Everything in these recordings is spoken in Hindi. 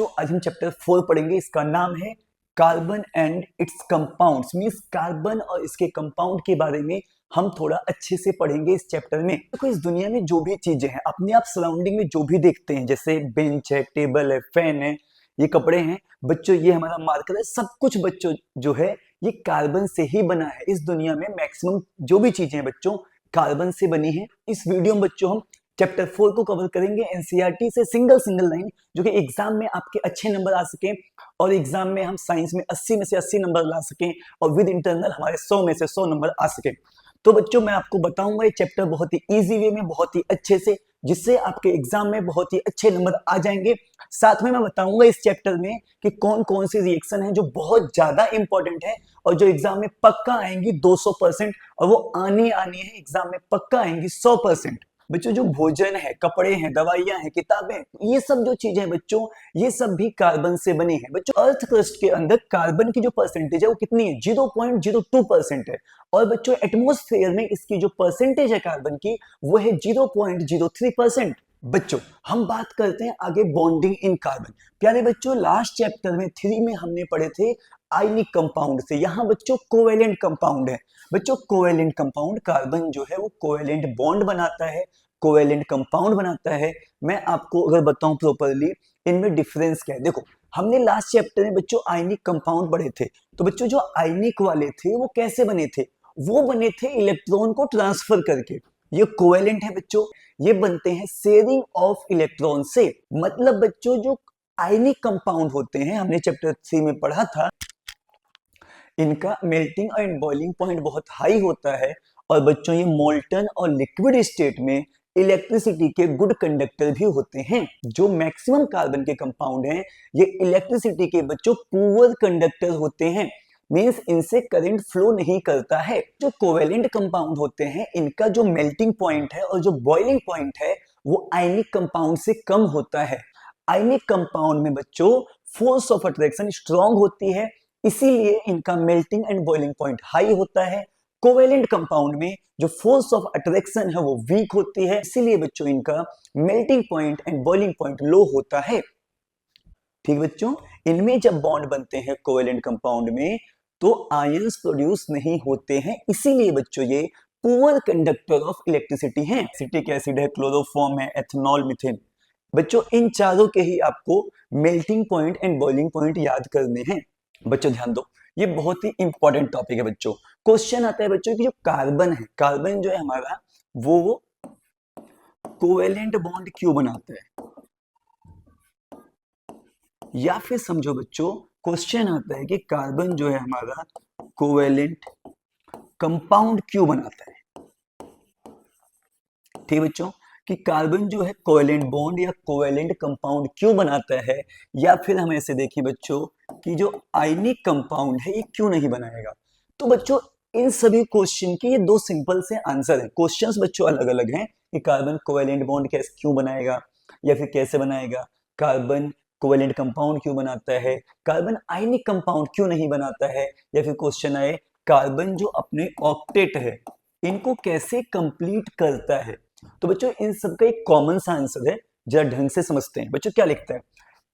तो आज हम चैप्टर 4 पढ़ेंगे। इसका नाम है carbon and it's compounds. Means carbon और इसके कंपाउंड के बारे में हम थोड़ा अच्छे से पढ़ेंगे इस चैप्टर में। देखो, इस दुनिया में जो भी चीजें हैं, अपने आप सराउंडिंग में जो भी देखते हैं, जैसे बेंच है, टेबल है, फैन है, ये कपड़े हैं बच्चों, ये हमारा मार्कर है, सब कुछ बच्चों जो है ये कार्बन से ही बना है। इस दुनिया में मैक्सिमम जो भी चीजें हैं बच्चों कार्बन से बनी है। इस वीडियो में बच्चों हम चैप्टर 4 को कवर करेंगे एनसीईआरटी से सिंगल लाइन, जो कि एग्जाम में आपके अच्छे नंबर आ सके और एग्जाम में हम साइंस में 80 में से 80 नंबर ला सकें और विद इंटरनल हमारे 100 में से 100 नंबर आ सके। तो बच्चों मैं आपको बताऊंगा ये चैप्टर बहुत ही इजी वे में, बहुत ही अच्छे से, जिससे आपके एग्जाम में बहुत ही अच्छे नंबर आ जाएंगे। साथ में मैं बताऊंगा इस चैप्टर में कि कौन कौन सी रिएक्शन है जो बहुत ज्यादा इंपॉर्टेंट है और जो एग्जाम में पक्का आएंगी 200%, और वो आनी है एग्जाम में पक्का आएंगी 100%। बच्चों जो भोजन है, कपड़े हैं, दवाइयां हैं, किताबें, ये सब जो चीजें हैं बच्चों, ये सब भी कार्बन से बनी है। बच्चों अर्थ क्रस्ट के अंदर कार्बन की जो परसेंटेज है वो कितनी है? 0.02% है। और बच्चों एटमॉस्फेयर में इसकी जो परसेंटेज है कार्बन की वो है 0.03%। बच्चों हम बात करते हैं आगे बॉन्डिंग इन कार्बन। प्यारे बच्चों लास्ट चैप्टर में 3 में हमने पढ़े थे आयनिक कंपाउंड से। यहाँ बच्चों कोवेलेंट कंपाउंड है। बच्चों कोवेलेंट कंपाउंड, कार्बन जो है वो कोवेलेंट बॉन्ड बनाता है, कोवेलेंट कंपाउंड बनाता है। मैं आपको अगर बताऊं प्रॉपरली इनमें डिफरेंस क्या है, देखो हमने लास्ट चैप्टर में बच्चों आयनिक कंपाउंड पढ़े थे। तो बच्चों जो आयनिक वाले थे वो कैसे बने थे? वो बने थे इलेक्ट्रॉन को ट्रांसफर करके। ये कोवेलेंट है बच्चों, ये बनते हैं शेयरिंग ऑफ इलेक्ट्रॉन से। मतलब बच्चों जो आयनिक कंपाउंड होते हैं, हमने चैप्टर 3 में पढ़ा था, इनका मेल्टिंग एंड बॉइलिंग पॉइंट बहुत हाई होता है। और बच्चों ये मोल्टन और लिक्विड स्टेट में इलेक्ट्रिसिटी के गुड कंडक्टर भी होते हैं। जो मैक्सिमम कार्बन के कंपाउंड हैं ये इलेक्ट्रिसिटी के बच्चों पुअर कंडक्टर होते हैं। मींस इनसे करंट फ्लो नहीं करता है। जो कोवेलेंट कंपाउंड होते हैं इनका जो मेल्टिंग पॉइंट है और जो बॉइलिंग पॉइंट है वो आयनिक कंपाउंड से कम होता है। आयनिक कंपाउंड में बच्चों फोर्स ऑफ अट्रैक्शन स्ट्रांग होती है, इसीलिए इनका melting and boiling point high होता है। कोवेलेंट कंपाउंड में जो फोर्स ऑफ अट्रैक्शन है वो वीक होती है, इसीलिए बच्चों इनका melting point and boiling point low होता है। ठीक बच्चों, इनमें जब बॉन्ड बनते हैं कोवेलेंट कंपाउंड में तो आयंस प्रोड्यूस नहीं होते हैं, इसीलिए बच्चों ये पुअर कंडक्टर ऑफ इलेक्ट्रिसिटी हैं। एसिटिक एसिड है, क्लोरोफॉर्म है, एथेनॉल, मीथेन। बच्चों इन चारों के ही आपको melting point and boiling point याद करने हैं। बच्चों ध्यान दो, ये बहुत ही इंपॉर्टेंट टॉपिक है बच्चों। क्वेश्चन आता है बच्चों कि जो कार्बन है, कार्बन जो है हमारा वो कोवेलेंट बॉन्ड क्यों बनाता है? या फिर समझो बच्चों क्वेश्चन आता है कि कार्बन जो है हमारा कोवेलेंट कंपाउंड क्यों बनाता है? ठीक बच्चों, कि कार्बन जो है कोवेलेंट बॉन्ड या कोवेलेंट कंपाउंड क्यों बनाता है, या फिर हम ऐसे देखें बच्चों कि जो आयनिक कंपाउंड है ये क्यों नहीं बनाएगा। तो बच्चों इन सभी क्वेश्चन के ये 2 सिंपल से आंसर है। क्वेश्चंस बच्चों अलग अलग हैं कि कार्बन कोवेलेंट बॉन्ड कैसे क्यों बनाएगा या फिर कैसे बनाएगा, कार्बन कोवेलेंट कंपाउंड क्यों बनाता है, कार्बन आयनिक कंपाउंड क्यों नहीं बनाता है, या फिर क्वेश्चन आए कार्बन जो अपने ऑक्टेट है इनको कैसे कंप्लीट करता है। तो बच्चों इन सबका एक कॉमन सा आंसर है, जरा ढंग से समझते हैं। बच्चों क्या लिखता है?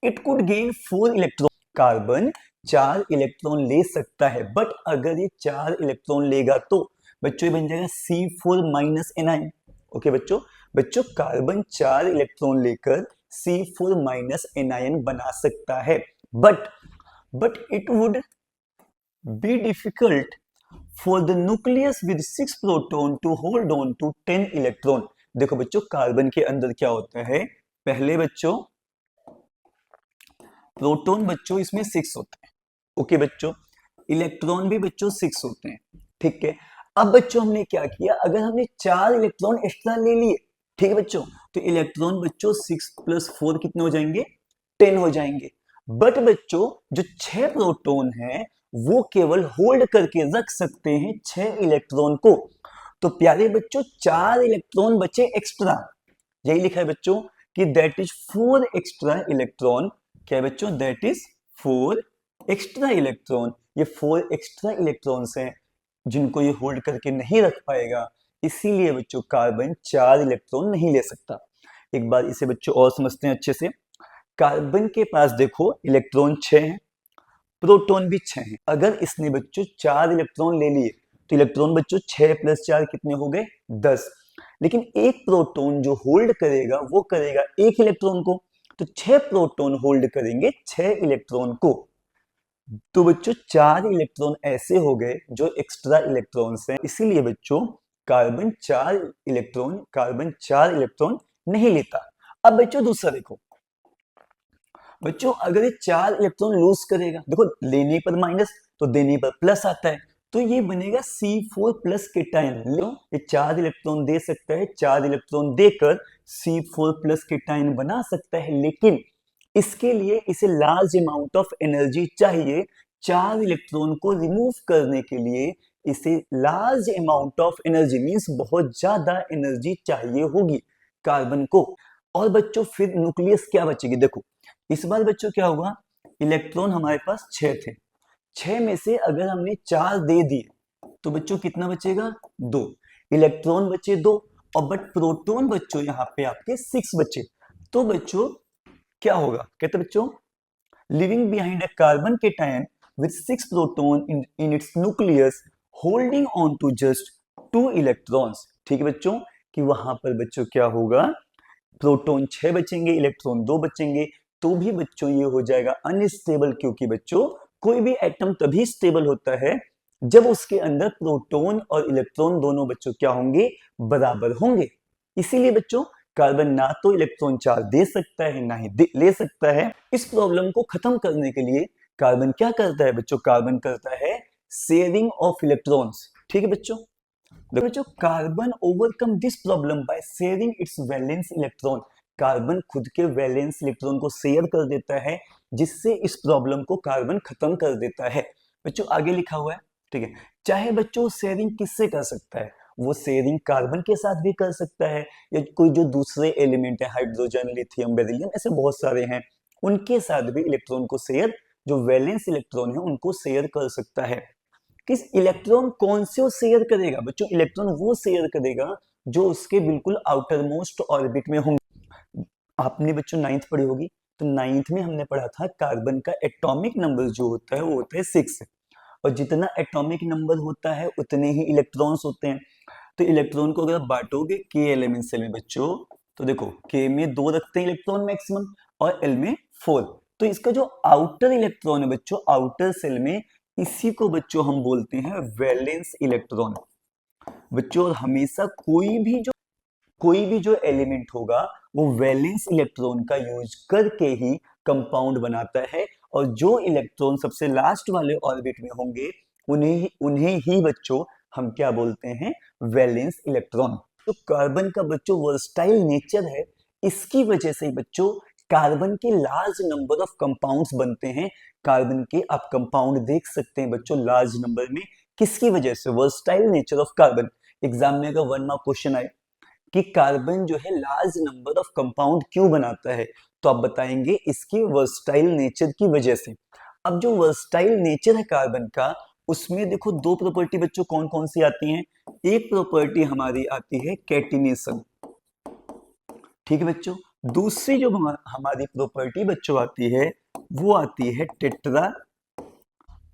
It could gain 4 electron. Carbon 4 electron ले सकता है, बट अगर ये 4 इलेक्ट्रॉन लेगा तो बच्चों ये बन जाएगा C4 - anion। ओके बच्चों, बच्चों कार्बन 4 इलेक्ट्रॉन लेकर C4 - anion बना सकता है, but it would be difficult for the nucleus with 6 proton to hold on to 10 electron. देखो बच्चों कार्बन के अंदर क्या होता है, पहले बच्चों प्रोटॉन बच्चों इसमें 6 होते हैं। ओके बच्चों, इलेक्ट्रॉन भी बच्चों 6 होते हैं। ठीक है, अब बच्चों हमने क्या किया, अगर हमने 4 इलेक्ट्रॉन एक्स्ट्रा ले लिए, ठीक है बच्चों, तो इलेक्ट्रॉन बच्चों 6 + 4 कितने हो जाएंगे? 10 हो जाएंगे। बट बच्चों जो 6 प्रोटॉन है वो केवल होल्ड करके रख सकते हैं 6 इलेक्ट्रॉन को। तो प्यारे बच्चों 4 इलेक्ट्रॉन बचे एक्स्ट्रा, यही लिखा है बच्चों कि दैट इज 4 एक्स्ट्रा इलेक्ट्रॉन। क्या है बच्चों? That is 4 extra electron. ये 4 एक्स्ट्रा इलेक्ट्रॉन्स हैं जिनको ये होल्ड करके नहीं रख पाएगा, इसीलिए बच्चों कार्बन 4 इलेक्ट्रॉन नहीं ले सकता। एक बार इसे बच्चों और समझते हैं अच्छे से। कार्बन के पास देखो इलेक्ट्रॉन 6 है, प्रोटॉन भी 6 है। अगर इसने बच्चों 4 इलेक्ट्रॉन ले लिए तो इलेक्ट्रॉन बच्चों 6 + 4 कितने हो गए 10। लेकिन एक प्रोटॉन जो होल्ड करेगा वो करेगा एक इलेक्ट्रॉन को, तो 6 प्रोटॉन होल्ड करेंगे 6 इलेक्ट्रॉन को। तो बच्चों 4 इलेक्ट्रॉन ऐसे हो गए जो एक्स्ट्रा इलेक्ट्रॉन्स हैं, इसीलिए बच्चों कार्बन 4 इलेक्ट्रॉन नहीं लेता। अब बच्चों दूसरा देखो, बच्चों अगर ये 4 इलेक्ट्रॉन लूज करेगा, देखो लेने पर माइनस तो देने पर प्लस आता है, तो ये बनेगा C4+ केटायन। ये 4 इलेक्ट्रॉन दे सकता है, 4 इलेक्ट्रॉन देकर C4+ केटायन बना सकता है, लेकिन इसके लिए इसे लार्ज अमाउंट ऑफ एनर्जी चाहिए। 4 इलेक्ट्रॉन को रिमूव करने के लिए इसे large amount of energy means बहुत ज्यादा एनर्जी चाहिए होगी कार्बन को। और बच्चों फिर न्यूक्लियस क्या बचेगी, देखो इस बार बच्चों क्या होगा, इलेक्ट्रॉन हमारे पास 6 थे, 6 में से अगर हमने 4 दे दिए तो बच्चों कितना बचेगा 2 इलेक्ट्रॉन बचे 2, और बट प्रोटॉन बच्चों यहाँ पे आपके 6 बचे। तो बच्चों क्या होगा, कहते बच्चों living behind a carbon cation with 6 proton in its nucleus holding on to just 2 electrons। ठीक है बच्चों, कि वहां पर बच्चों क्या होगा, प्रोटॉन 6 बचेंगे, इलेक्ट्रॉन 2 बचेंगे, तो भी बच्चों ये हो जाएगा अनस्टेबल, क्योंकि बच्चों कोई भी एटम तभी स्टेबल होता है जब उसके अंदर प्रोटॉन और इलेक्ट्रॉन दोनों बच्चों क्या होंगे, बराबर होंगे। इसीलिए बच्चों कार्बन ना तो इलेक्ट्रॉन 4 दे सकता है ना ही ले सकता है। इस प्रॉब्लम को खत्म करने के लिए कार्बन क्या करता है बच्चों, कार्बन करता है शेयरिंग ऑफ इलेक्ट्रॉन्स। ठीक है बच्चों, बच्चों carbon overcome this problem by sharing it's valence electron. Carbon खुद के वैलेंस इलेक्ट्रॉन को शेयर कर देता है, जिससे इस प्रॉब्लम को कार्बन खत्म कर देता है। बच्चों आगे लिखा हुआ है, ठीक है, चाहे बच्चों शेयरिंग किससे कर सकता है, वो शेयरिंग कार्बन के साथ भी कर सकता है, या कोई जो दूसरे एलिमेंट है हाइड्रोजन, लिथियम, बेरिलियम, ऐसे बहुत सारे हैं, उनके साथ भी इलेक्ट्रॉन को शेयर, जो वैलेंस इलेक्ट्रॉन है उनको शेयर कर सकता है। किस इलेक्ट्रॉन कौन से शेयर करेगा बच्चों, इलेक्ट्रॉन वो शेयर करेगा जो उसके बिल्कुल आउटर मोस्ट ऑर्बिट में होंगे। आपने बच्चों 9th पढ़ी होगी, तो 9th में हमने पढ़ा था कार्बन का एटॉमिक नंबर जो होता है वो होता है 6, और जितना एटॉमिक नंबर होता है उतने ही इलेक्ट्रॉन्स होते हैं। तो इलेक्ट्रॉन को अगर आप बांटोगे k एलिमेंट सेल में बच्चों, तो देखो k में 2 रखते हैं इलेक्ट्रॉन मैक्सिमम और l में 4, तो इसका जो आउटर इलेक्ट्रॉन है बच्चों, आउटर सेल में, इसी को बच्चों हम बोलते हैं वैलेंस इलेक्ट्रॉन। बच्चों और हमेशा कोई भी जो एलिमेंट होगा वो वैलेंस इलेक्ट्रॉन का यूज करके ही कंपाउंड बनाता है, और जो इलेक्ट्रॉन सबसे लास्ट वाले ऑर्बिट में होंगे उन्हें ही बच्चों हम क्या बोलते हैं, वैलेंस इलेक्ट्रॉन। तो कार्बन का बच्चों वर्सटाइल नेचर है, इसकी वजह से बच्चों कार्बन के लार्ज नंबर ऑफ कंपाउंड्स बनते हैं। कार्बन के आप कंपाउंड देख सकते हैं बच्चों लार्ज नंबर में, किसकी वजह से, versatile nature of carbon. Exam में अगर 1 मार्क क्वेश्चन आए कि कार्बन जो है लार्ज नंबर ऑफ कंपाउंड क्यों बनाता है, तो आप बताएंगे इसके वर्सटाइल नेचर की वजह से। अब जो वर्सटाइल नेचर है कार्बन का, उसमें देखो 2 प्रॉपर्टी बच्चों कौन कौन सी आती हैं। एक प्रॉपर्टी हमारी आती है कैटिनेशन, ठीक है बच्चों। दूसरी जो हमारी प्रॉपर्टी बच्चों आती है वो आती है टेट्रा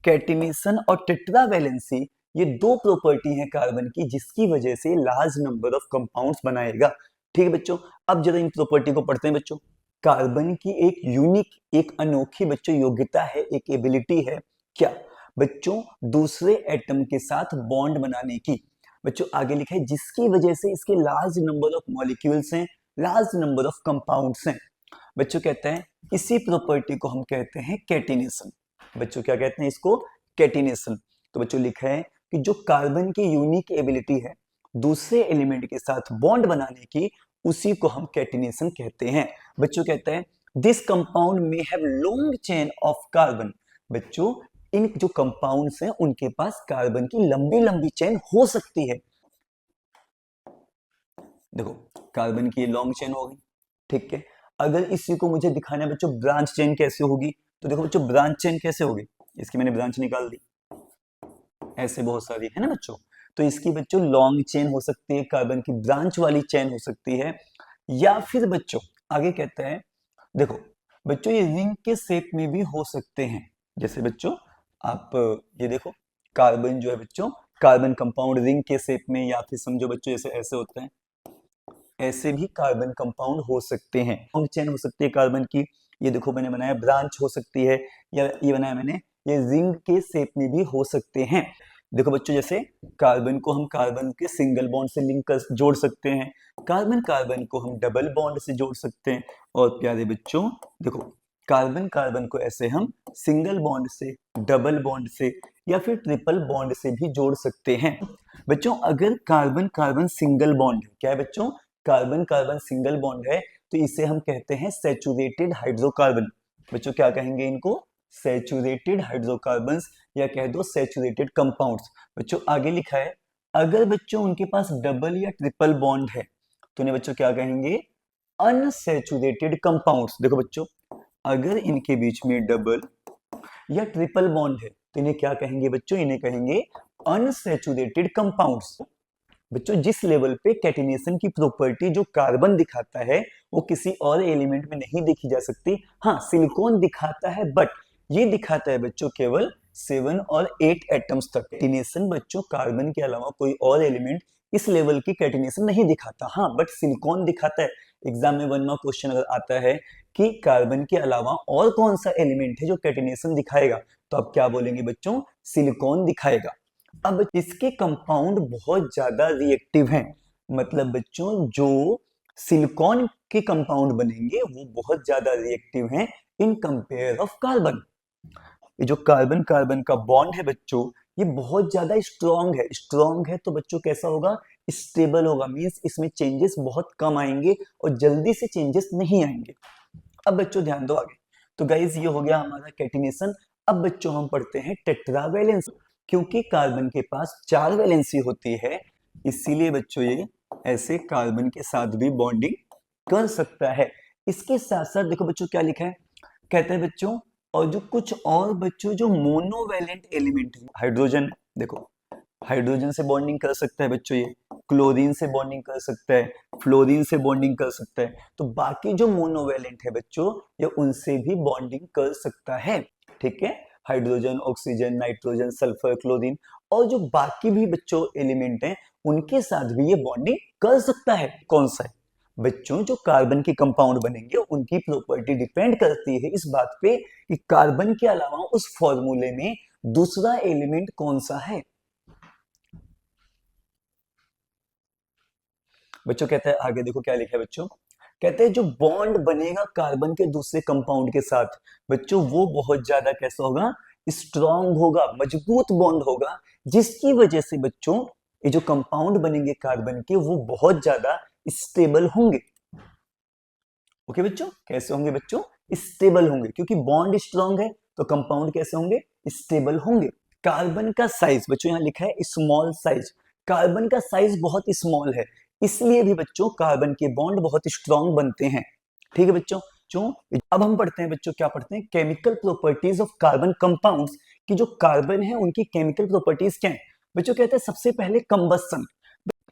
कैटिनेशन और टेट्रा वैलेंसी। ये 2 प्रॉपर्टी हैं कार्बन की, जिसकी वजह से लार्ज नंबर ऑफ कंपाउंड्स बनाएगा। ठीक है बच्चों, अब जरा इन प्रॉपर्टी को पढ़ते हैं बच्चों। कार्बन की एक यूनिक, एक अनोखी बच्चों योग्यता है, एक एबिलिटी है, क्या बच्चों, दूसरे एटम के साथ बॉन्ड बनाने की। बच्चों आगे लिखा है जिसकी वजह से इसके लार्ज नंबर ऑफ मॉलिक्यूल्स हैं, लार्ज नंबर ऑफ कंपाउंड्स हैं। बच्चों कहते हैं इसी प्रॉपर्टी को हम कहते हैं कैटिनेशन। बच्चों क्या कहते हैं इसको, कैटिनेशन। तो बच्चों लिखा है कि जो कार्बन की यूनिक एबिलिटी है दूसरे एलिमेंट के साथ बॉन्ड बनाने की, उसी को हम कैटिनेशन कहते हैं। बच्चों कहते हैं दिस कंपाउंड में have long chain of carbon. बच्चों इन जो कंपाउंड्स हैं उनके पास कार्बन की लंबी लंबी चेन हो सकती है। देखो कार्बन की लॉन्ग चेन होगी, ठीक है। अगर इसी को मुझे दिखाना है बच्चों ब्रांच चेन कैसे होगी, तो देखो बच्चों ब्रांच चेन कैसे होगी, इसकी मैंने ब्रांच निकाल दी, ऐसे बहुत सारी है ना बच्चों। तो इसकी बच्चों लॉन्ग चेन हो सकती है, कार्बन की ब्रांच वाली चेन हो सकती है, या फिर बच्चों आगे कहते हैं देखो बच्चों ये रिंग के शेप में भी हो सकते हैं। जैसे बच्चों आप ये देखो, कार्बन जो है बच्चों, कार्बन कंपाउंड रिंग के शेप में, या फिर समझो बच्चों जैसे ऐसे होते हैं, ऐसे भी कार्बन कंपाउंड हो सकते हैं। लॉन्ग चेन हो सकती है कार्बन की, ये देखो मैंने बनाया, ब्रांच हो सकती है, या ये बनाया मैंने, ये रिंग के शेप में भी हो सकते हैं। देखो बच्चों जैसे कार्बन को हम कार्बन के सिंगल बॉन्ड से लिंक कर जोड़ सकते हैं, कार्बन कार्बन को हम डबल बॉन्ड से जोड़ सकते हैं, और प्यारे बच्चों देखो कार्बन कार्बन को ऐसे हम सिंगल बॉन्ड से, डबल बॉन्ड से, या फिर ट्रिपल बॉन्ड से भी जोड़ सकते हैं। बच्चों अगर कार्बन कार्बन सिंगल बॉन्ड है, क्या है बच्चों, कार्बन कार्बन सिंगल बॉन्ड है, तो इसे हम कहते हैं सैचुरेटेड हाइड्रोकार्बन। बच्चों क्या कहेंगे इनको, सैचुरेटेड हाइड्रोकार्बन्स, या कह दो सैचुरेटेड कंपाउंड्स। बच्चों आगे लिखा है अगर बच्चों उनके पास डबल या ट्रिपल बॉन्ड है तो इन्हें बच्चों क्या कहेंगे, अनसैचुरेटेड कंपाउंड्स। देखो बच्चों अगर इनके बीच में डबल या ट्रिपल बॉन्ड है तो इन्हें क्या कहेंगे बच्चों, इन्हें कहेंगे अनसैचुरेटेड कंपाउंड्स। बच्चों जिस लेवल पे कैटिनेशन की प्रॉपर्टी जो कार्बन दिखाता है वो किसी और एलिमेंट में नहीं देखी जा सकती। हाँ सिलिकॉन दिखाता है, बट ये दिखाता है बच्चों केवल 7 और 8 एटम्स तक। कैटिनेशन बच्चों कार्बन के अलावा कोई और एलिमेंट इस लेवल की कैटिनेशन नहीं दिखाता, हाँ बट सिलिकॉन दिखाता है। एग्जाम में 1 मार्क क्वेश्चन अगर आता है कि कार्बन के अलावा और कौन सा एलिमेंट है जो कैटिनेशन दिखाएगा, तो आप क्या बोलेंगे बच्चों, सिलिकॉन दिखाएगा। अब इसके कंपाउंड बहुत ज्यादा रिएक्टिव हैं, मतलब बच्चों जो सिलिकॉन के कंपाउंड बनेंगे वो बहुत ज्यादा रिएक्टिव हैं इन कंपेयर ऑफ कार्बन। ये जो कार्बन कार्बन का बॉन्ड है बच्चों, ये बहुत ज्यादा स्ट्रॉन्ग है। स्ट्रॉन्ग है तो बच्चों कैसा होगा, स्टेबल होगा, मींस इसमें चेंजेस बहुत कम आएंगे और जल्दी से चेंजेस नहीं आएंगे। अब बच्चों ध्यान दो आगे। तो गाइज ये हो गया हमारा कैटिनेशन। अब बच्चों हम पढ़ते हैं टेट्रावैलेंस। क्योंकि कार्बन के पास 4 वैलेंसी होती है, इसीलिए बच्चों ये ऐसे कार्बन के साथ भी बॉन्डिंग कर सकता है। इसके साथ साथ देखो बच्चों क्या लिखा है, कहते हैं बच्चों और जो कुछ और बच्चों जो मोनोवैलेंट एलिमेंट है, हाइड्रोजन, देखो हाइड्रोजन से बॉन्डिंग कर सकता है बच्चों, ये क्लोरीन से बॉन्डिंग कर सकता है, फ्लोरीन से बॉन्डिंग कर सकता है, तो बाकी जो मोनोवैलेंट है बच्चों ये उनसे भी बॉन्डिंग कर सकता है। ठीक है, hydrogen, oxygen, nitrogen, sulphur, chlorine, और जो बाकी भी बच्चों एलिमेंट हैं उनके साथ भी ये बॉन्डिंग कर सकता है। कौन सा है बच्चों, जो कार्बन के कंपाउंड बनेंगे उनकी प्रॉपर्टी डिपेंड करती है इस बात पे कि कार्बन के अलावा उस फॉर्मूले में दूसरा एलिमेंट कौन सा है। बच्चों कहते हैं आगे देखो क्या लिखा है बच्चों, कहते हैं जो बॉन्ड बनेगा कार्बन के दूसरे कंपाउंड के साथ बच्चों वो बहुत ज्यादा कैसा होगा, स्ट्रांग होगा, मजबूत बॉन्ड होगा, जिसकी वजह से बच्चों ये जो कंपाउंड बनेंगे कार्बन के वो बहुत ज्यादा स्टेबल होंगे। ओके बच्चों, कैसे होंगे बच्चों, स्टेबल होंगे, क्योंकि बॉन्ड स्ट्रांग है तो कंपाउंड कैसे होंगे, स्टेबल होंगे। कार्बन का साइज बच्चों यहाँ लिखा है स्मॉल साइज, कार्बन का साइज बहुत स्मॉल है, इसलिए भी बच्चों कार्बन के बॉन्ड बहुत स्ट्रांग बनते हैं। ठीक है बच्चों, जो अब हम पढ़ते हैं बच्चों, क्या पढ़ते हैं, chemical properties of carbon compounds, की जो कार्बन है उनकी केमिकल प्रॉपर्टीज क्या है। बच्चों कहते हैं सबसे पहले कंबसन।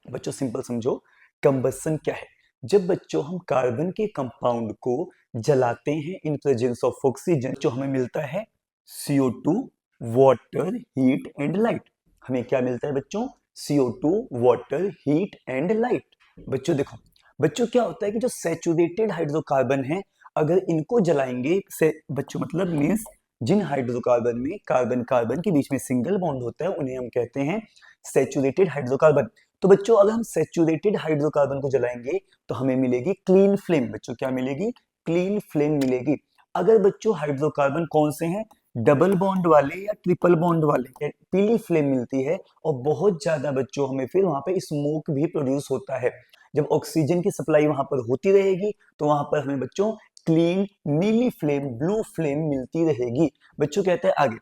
बच्चों सिंपल समझो, कंबसन क्या है, जब बच्चों हम कार्बन के कंपाउंड को जलाते हैं इन प्रेजेंस ऑफ ऑक्सीजन, जो हमें मिलता है CO2, water, heat and light. हमें क्या मिलता है बच्चों, CO2, water, heat and light. बच्चों देखो, बच्चों क्या होता है कि जो सैचुरेटेड हाइड्रोकार्बन है अगर इनको जलाएंगे से बच्चों मतलब मीन्स जिन हाइड्रोकार्बन में कार्बन कार्बन के बीच में सिंगल बॉन्ड होता है उन्हें हम कहते हैं सैचुरेटेड हाइड्रोकार्बन। तो बच्चों अगर हम सैचुरेटेड हाइड्रोकार्बन को जलाएंगे तो हमें मिलेगी क्लीन फ्लेम। बच्चों क्या मिलेगी, क्लीन फ्लेम मिलेगी। अगर बच्चों हाइड्रोकार्बन कौन से हैं, डबल बॉन्ड वाले या ट्रिपल बॉन्ड वाले, पीली फ्लेम मिलती है और बहुत ज्यादा बच्चों हमें फिर वहां पे स्मोक भी प्रोड्यूस होता है। जब ऑक्सीजन की सप्लाई वहां पर होती रहेगी तो वहां पर हमें बच्चों क्लीन नीली फ्लेम, ब्लू फ्लेम मिलती रहेगी। बच्चों कहते हैं आगे,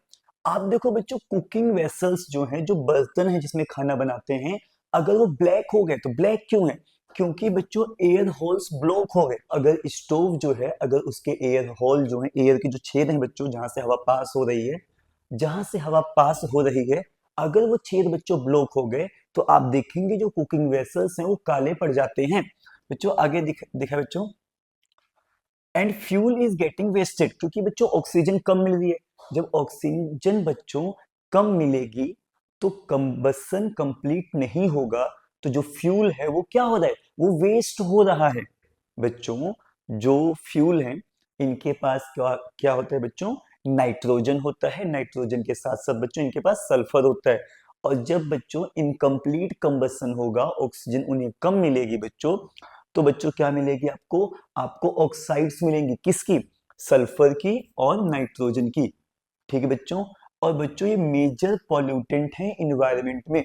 आप देखो बच्चों कुकिंग वेसल्स जो हैं, जो बर्तन हैं जिसमें खाना बनाते हैं, अगर वो ब्लैक हो गए तो ब्लैक क्यों है, क्योंकि बच्चों एयर होल्स ब्लॉक हो गए। अगर स्टोव जो है अगर उसके एयर होल जो है, एयर के जो छेद हैं बच्चों जहां से हवा पास हो रही है, जहां से हवा पास हो रही है, अगर वो छेद बच्चों ब्लॉक हो गए तो आप देखेंगे जो कुकिंग वेसल्स हैं वो काले पड़ जाते हैं। बच्चों आगे दिखा बच्चों, and fuel is getting wasted, क्योंकि बच्चों ऑक्सीजन कम मिल रही है। जब ऑक्सीजन बच्चों कम मिलेगी तो कंबसन कंप्लीट नहीं होगा, तो जो फ्यूल है वो क्या हो रहा है, वो वेस्ट हो रहा है। बच्चों जो फ्यूल है इनके पास क्या क्या होता है बच्चों, नाइट्रोजन होता है, नाइट्रोजन के साथ साथ बच्चों इनके पास सल्फर होता है। और जब बच्चों इनकम्प्लीट कंबसन होगा, ऑक्सीजन उन्हें कम मिलेगी बच्चों, तो बच्चों क्या मिलेगी आपको, आपको ऑक्साइड्स मिलेंगी, किसकी, सल्फर की और नाइट्रोजन की। ठीक है बच्चों। और बच्चों ये मेजर पॉल्यूटेंट है इन्वायरमेंट में।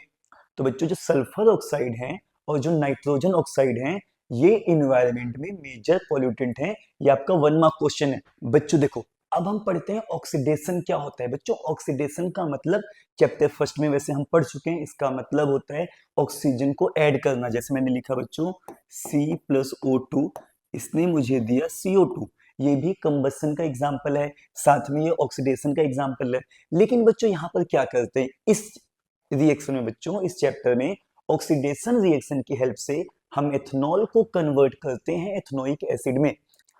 तो बच्चों जो सल्फर ऑक्साइड है और जो नाइट्रोजन ऑक्साइड है, ये इन्वायरमेंट में मेजर पॉल्यूटेंट है। ये आपका 1 मार्क क्वेश्चन है। बच्चों देखो, अब हम पढ़ते हैं ऑक्सीडेशन क्या होता है। बच्चों ऑक्सीडेशन का मतलब चैप्टर फर्स्ट में वैसे हम पढ़ चुके हैं। इसका मतलब होता है ऑक्सीजन को ऐड करना। जैसे मैंने लिखा बच्चों C+O2, इसने मुझे दिया CO2। ये भी कंबसन का एग्जाम्पल है, साथ में ये ऑक्सीडेशन का एग्जाम्पल है। लेकिन बच्चों यहाँ पर क्या करते हैं इस रिएक्शन में, बच्चों इस चैप्टर में ऑक्सीडेशन रिएक्शन की हेल्प से हम एथनॉल को कन्वर्ट करते हैं एथनोइक एसिड में।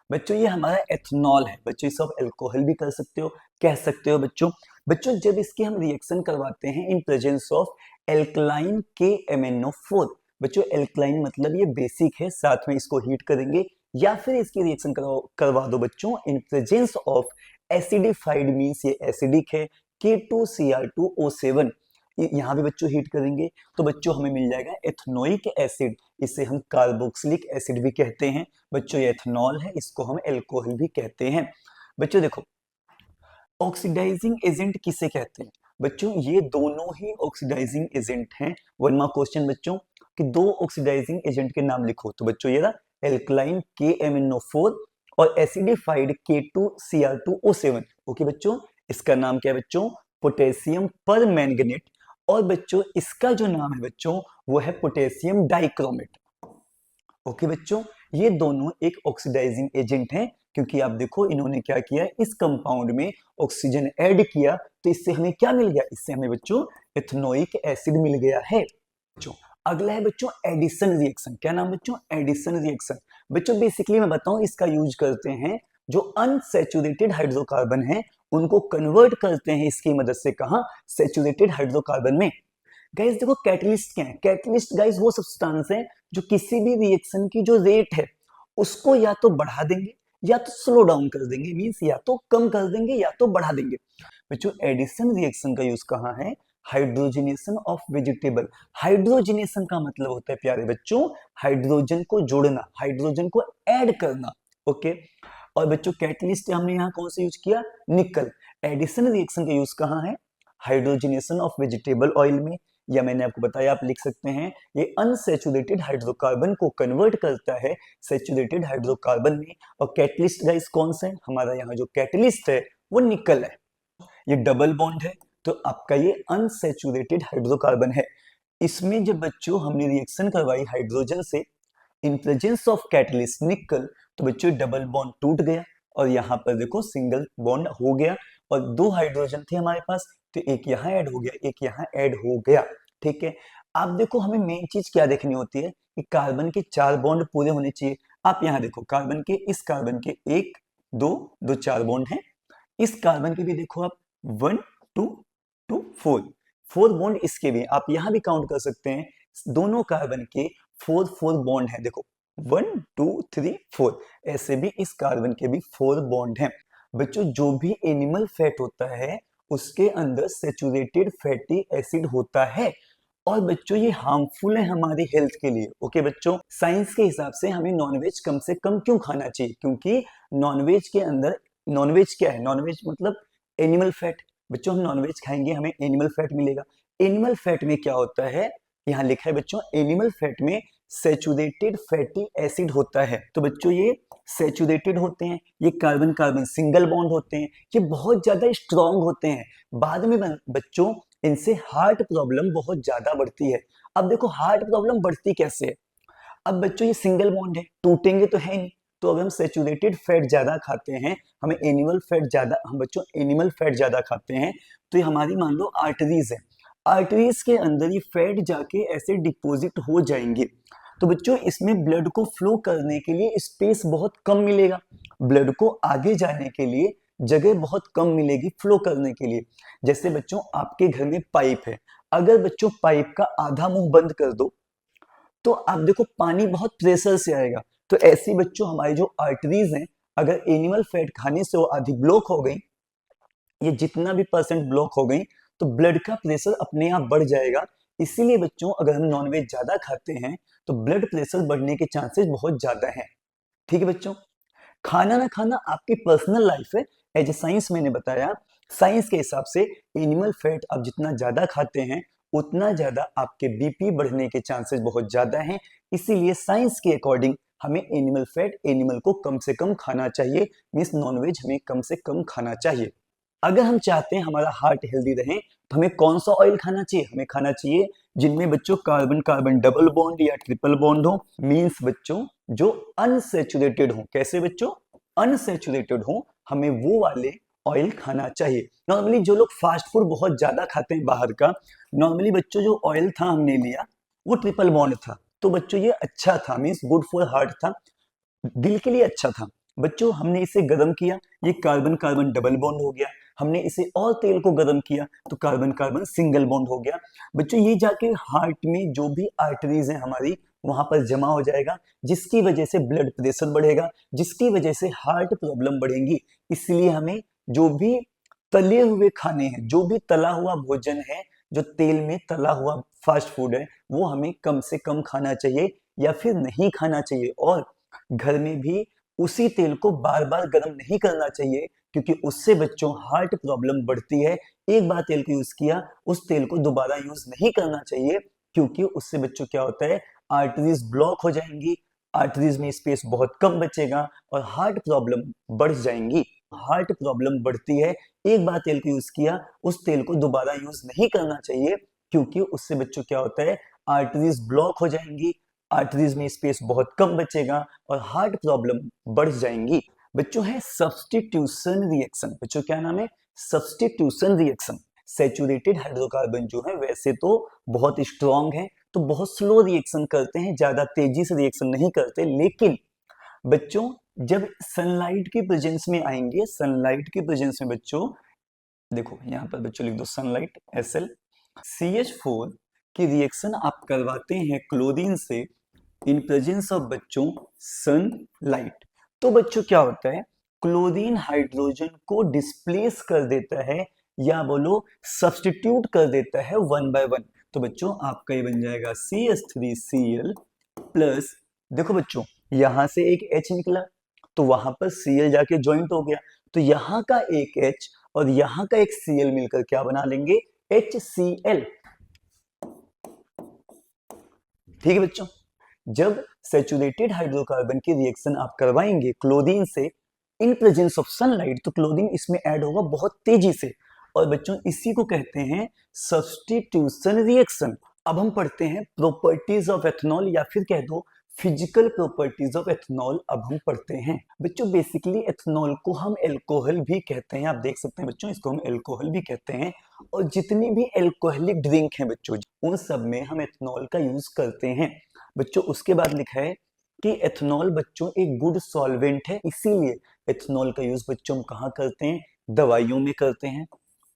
बच्चों ये हमारा एथनॉल है। बच्चों इसे आप अल्कोहल भी कर सकते हो, कह सकते हो बच्चों। बच्चों जब इसके हम रिएक्शन करवाते हैं in presence of alkaline KMnO4। बच्चों एल्कलाइन मतलब ये बेसिक है, साथ में इसको हीट करेंगे या फिर इसकी रिएक्शन करवा दो बच्चों in presence of acidified, means ये एसिडिक है, K2Cr2O7। यहाँ भी बच्चों हीट करेंगे तो बच्चों हमें मिल जाएगा एथनोइक एसिड। इसे हम कार्बोक्सिलिक एसिड भी कहते हैं। बच्चों ये एथनॉल है, इसको हम एल्कोहल भी कहते हैं। बच्चों देखो ऑक्सीडाइजिंग एजेंट किसे कहते हैं। बच्चों ये दोनों ही ऑक्सीडाइजिंग एजेंट हैं। 1 मार्क क्वेश्चन बच्चों कि दो ऑक्सीडाइजिंग एजेंट के नाम लिखो। तो बच्चों ये रहा एल्कलाइन KMnO4 और एसिडिफाइड K2Cr2O7। ओके बच्चों, इसका नाम क्या है बच्चों, पोटेशियम परमैंगनेट। और बच्चों इसका जो नाम है बच्चों वो है पोटेशियम डाइक्रोमेट। ओके बच्चों, ये दोनों एक ऑक्सीडाइजिंग एजेंट हैं, क्योंकि आप देखो इन्होंने क्या किया, इस कंपाउंड में ऑक्सीजन ऐड किया, तो इससे हमें क्या मिल गया, इससे हमें बच्चों एथनोइक एसिड मिल गया है। बच्चों अगला है बच्चों एडिशन रिएक्शन। क्या नाम बच्चों, एडिशन रिएक्शन। बच्चों बेसिकली मैं बताऊं इसका यूज करते हैं जो अनसैचुरेटेड हाइड्रोकार्बन है उनको कन्वर्ट करते हैं इसकी मदद से, कहा, सैचुरेटेड हाइड्रोकार्बन में। गाइस देखो कैटलिस्ट क्या है, कैटलिस्ट गाइस वो सब्सटेंस है जो किसी भी रिएक्शन की जो रेट है उसको या तो बढ़ा देंगे या तो स्लो डाउन कर देंगे, मींस या तो कम कर देंगे या तो बढ़ा देंगे। बच्चों एडिशन रिएक्शन का यूज कहाँ है, हाइड्रोजनेशन ऑफ वेजिटेबल। हाइड्रोजनेशन का मतलब होता है प्यारे बच्चों हाइड्रोजन को जोड़ना, हाइड्रोजन को ऐड करना। ओके। और बच्चों कैटलिस्ट हमने यहाँ कौन सा यूज किया, निकल। एडिशन रिएक्शन का यूज कहाँ है, हाइड्रोजनेशन ऑफ वेजिटेबल ऑयल में, या मैंने आपको बताया आप लिख सकते हैं ये अनसैचुरेटेड हाइड्रोकार्बन को कन्वर्ट करता है सैचुरेटेड हाइड्रोकार्बन में। और कैटलिस्ट गाइस कौन सा है, हमारा यहाँ जो कैटलिस्ट है वो निकल है। ये डबल बॉन्ड है तो आपका ये अनसैचुरेटेड हाइड्रोकार्बन है। इसमें जब बच्चों हमने रिएक्शन करवाई हाइड्रोजन से इन प्रेजेंस ऑफ कैटलिस्ट निकल, तो बच्चों डबल बॉन्ड टूट गया और यहाँ पर देखो सिंगल बॉन्ड हो गया। और दो हाइड्रोजन थे हमारे पास, तो एक यहाँ ऐड हो गया, एक यहाँ ऐड हो गया। ठीक है। अब देखो हमें मेन चीज क्या देखनी होती है कि कार्बन के 4 बॉन्ड पूरे होने चाहिए। आप यहाँ देखो कार्बन के, इस कार्बन के 1 2 2 4 बॉन्ड हैं। इस कार्बन के भी देखो आप 1 2 2 4 बॉन्ड इसके भी आप यहाँ भी काउंट कर सकते हैं। दोनों कार्बन के 4 बॉन्ड हैं, देखो 1 2 3 4। ऐसे भी इस कार्बन के भी 4 बॉन्ड हैं। बच्चों जो भी एनिमल फैट होता है उसके अंदर सैचुरेटेड फैटी एसिड होता है। और बच्चों ये हार्मफुल है हमारी हेल्थ के लिए। ओके बच्चों, साइंस के हिसाब से हमें नॉनवेज कम से कम क्यों खाना चाहिए, क्योंकि नॉनवेज के अंदर, नॉनवेज क्या है, नॉनवेज मतलब एनिमल फैट। बच्चों हम नॉनवेज खाएंगे हमें एनिमल फैट मिलेगा। एनिमल फैट में क्या होता है, यहाँ लिखा है बच्चों एनिमल फैट में सैचुरेटेड फैटी एसिड होता है। तो बच्चों ये सैचुरेटेड होते हैं, ये कार्बन कार्बन सिंगल बॉन्ड होते हैं, ये बहुत ज्यादा स्ट्रॉन्ग होते हैं। बाद में बच्चों इनसे हार्ट प्रॉब्लम बहुत ज्यादा बढ़ती है। अब देखो हार्ट प्रॉब्लम बढ़ती कैसे है, अब बच्चों ये सिंगल बॉन्ड है, टूटेंगे तो है नहीं। तो अगर हम सैचुरेटेड फैट ज्यादा खाते हैं, हमें एनिमल फैट ज्यादा, हम बच्चों एनिमल फैट ज्यादा खाते हैं, तो ये हमारी मान लो आर्टरीज है, आर्टरीज के अंदर ये फैट जाके ऐसे डिपॉजिट हो जाएंगे। तो बच्चों इसमें ब्लड को फ्लो करने के लिए स्पेस बहुत कम मिलेगा, ब्लड को आगे जाने के लिए जगह बहुत कम मिलेगी फ्लो करने के लिए। जैसे बच्चों आपके घर में पाइप है, अगर बच्चों पाइप का आधा मुंह बंद कर दो तो आप देखो पानी बहुत प्रेशर से आएगा। तो ऐसी बच्चों हमारी जो आर्टरीज हैं, अगर एनिमल फैट खाने से वो आधी ब्लॉक हो गई, ये जितना भी परसेंट ब्लॉक हो गई, तो ब्लड का प्रेशर अपने आप बढ़ जाएगा। इसीलिए बच्चों अगर हम नॉनवेज ज्यादा खाते हैं तो ब्लड प्रेशर बढ़ने के चांसेस बहुत ज्यादा हैं। ठीक है बच्चों, खाना ना खाना आपकी पर्सनल लाइफ है। एज ए साइंस मैंने बताया, साइंस के हिसाब से एनिमल फैट आप जितना ज्यादा खाते हैं उतना ज्यादा आपके बीपी बढ़ने के चांसेस बहुत ज्यादा हैं। इसीलिए साइंस के अकॉर्डिंग हमें एनिमल फैट, एनिमल को कम से कम खाना चाहिए, मीन्स नॉनवेज हमें कम से कम खाना चाहिए। अगर हम चाहते हैं हमारा हार्ट हेल्दी रहे तो हमें कौन सा ऑयल खाना चाहिए? हमें खाना चाहिए जिनमें बच्चों कार्बन कार्बन डबल बॉन्ड या ट्रिपल बॉन्ड हो, मीन्स बच्चों जो अनसेचुरेटेड हो। कैसे बच्चों? अनसेचुरेटेड हो, हमें वो वाले ऑयल खाना चाहिए। नॉर्मली जो लोग फास्ट फूड बहुत ज्यादा खाते हैं बाहर का, नॉर्मली बच्चों जो ऑयल था हमने लिया वो ट्रिपल बॉन्ड था, तो बच्चों ये अच्छा था, मीन्स गुड फॉर हार्ट था, दिल के लिए अच्छा था। बच्चों हमने इसे गर्म किया, ये कार्बन कार्बन डबल बॉन्ड हो गया। हमने इसे और तेल को गर्म किया तो कार्बन कार्बन सिंगल बॉन्ड हो गया। बच्चों ये जाके हार्ट में जो भी आर्टरीज है हमारी वहां पर जमा हो जाएगा, जिसकी वजह से ब्लड प्रेशर बढ़ेगा, जिसकी वजह से हार्ट प्रॉब्लम बढ़ेंगी। इसलिए हमें जो भी तले हुए खाने हैं, जो भी तला हुआ भोजन है, जो तेल में तला हुआ फास्ट फूड है, वो हमें कम से कम खाना चाहिए या फिर नहीं खाना चाहिए। और घर में भी उसी तेल को बार बार गर्म नहीं करना चाहिए, क्योंकि उससे बच्चों हार्ट प्रॉब्लम बढ़ती है। एक बार तेल को यूज किया, उस तेल को दोबारा यूज नहीं करना चाहिए, क्योंकि उससे बच्चों क्या होता है, आर्टरीज ब्लॉक हो जाएंगी, आर्टरीज में स्पेस बहुत कम बचेगा और हार्ट प्रॉब्लम बढ़ जाएंगी। हार्ट प्रॉब्लम बढ़ती है, एक बार तेल को यूज किया, उस तेल को दोबारा यूज नहीं करना चाहिए, क्योंकि उससे बच्चों क्या होता है, आर्टरीज ब्लॉक हो जाएंगी, आर्टरीज में स्पेस बहुत कम बचेगा और हार्ट प्रॉब्लम बढ़ जाएंगी। बच्चों है सब्स्टिट्यूशन रिएक्शन। बच्चों क्या नाम है? Substitution reaction. सैचुरेटेड हाइड्रोकार्बन जो है वैसे तो बहुत स्ट्रॉन्ग है, तो बहुत स्लो रिएक्शन करते हैं, ज्यादा तेजी से रिएक्शन नहीं करते, लेकिन बच्चों जब सनलाइट की प्रेजेंस में आएंगे, सनलाइट की प्रेजेंस में बच्चों देखो यहाँ पर बच्चों लिख दो सनलाइट Sl, CH4 की रिएक्शन आप करवाते हैं क्लोरीन से इन प्रेजेंस ऑफ बच्चों सनलाइट, तो बच्चों क्या होता है, क्लोरीन हाइड्रोजन को डिस्प्लेस कर देता है या बोलो सब्स्टिट्यूट कर देता है 1/1। तो बच्चों आपका ये बन जाएगा CH3Cl प्लस, देखो बच्चों यहां से एक H निकला तो वहां पर Cl जाके ज्वाइंट हो गया, तो यहाँ का एक H और यहाँ का एक Cl मिलकर क्या बना लेंगे, HCl। ठीक है बच्चों, जब सैचुरेटेड हाइड्रोकार्बन की रिएक्शन आप करवाएंगे क्लोरीन से इन प्रेजेंस ऑफ सनलाइट, तो क्लोरीन इसमें ऐड होगा बहुत तेजी से, और बच्चों इसी को कहते हैं सब्स्टिट्यूशन रिएक्शन। अब हम पढ़ते हैं प्रॉपर्टीज ऑफ एथनॉल, या फिर कह दो फिजिकल प्रॉपर्टीज ऑफ एथनॉल। अब हम पढ़ते हैं बच्चों, बेसिकली एथनॉल को हम एल्कोहल भी कहते हैं, आप देख सकते हैं बच्चों इसको हम एल्कोहल भी कहते हैं, और जितनी भी एल्कोहलिक ड्रिंक हैं बच्चों उन सब में हम एथनॉल का यूज करते हैं। बच्चों उसके बाद लिखा है कि एथनॉल बच्चों एक गुड सॉल्वेंट है, इसीलिए एथनॉल का यूज बच्चों हम कहाँ करते हैं, दवाइयों में करते हैं।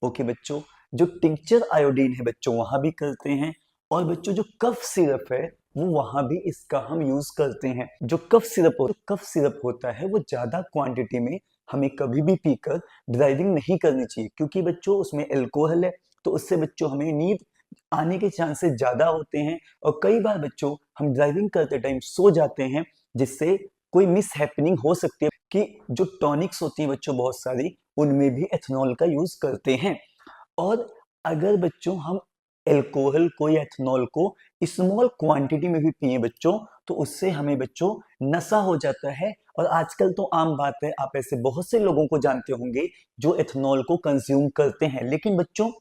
ओके बच्चों, जो टिंक्चर आयोडीन है बच्चों वहां भी करते हैं, और बच्चों जो कफ सिरप है वो वहां भी इसका हम यूज करते हैं। जो कफ सिरप होता है वो ज्यादा क्वांटिटी में हमें कभी भी पीकर ड्राइविंग नहीं करनी चाहिए, क्योंकि बच्चों उसमें एल्कोहल है, तो उससे बच्चों हमें नींद आने के चांसेस ज्यादा होते हैं, और कई बार बच्चों हम ड्राइविंग करते टाइम सो जाते हैं, जिससे कोई मिस हैपनिंग हो सकती है कि जो टॉनिक्स होती है बच्चों बहुत सारी, उनमें भी एथनॉल का यूज करते हैं। और अगर बच्चों हम एल्कोहल को या एथनॉल को स्मॉल क्वांटिटी में भी पिए बच्चों, तो उससे हमें बच्चों नशा हो जाता है। और आजकल तो आम बात है, आप ऐसे बहुत से लोगों को जानते होंगे जो एथनॉल को कंज्यूम करते हैं, लेकिन बच्चों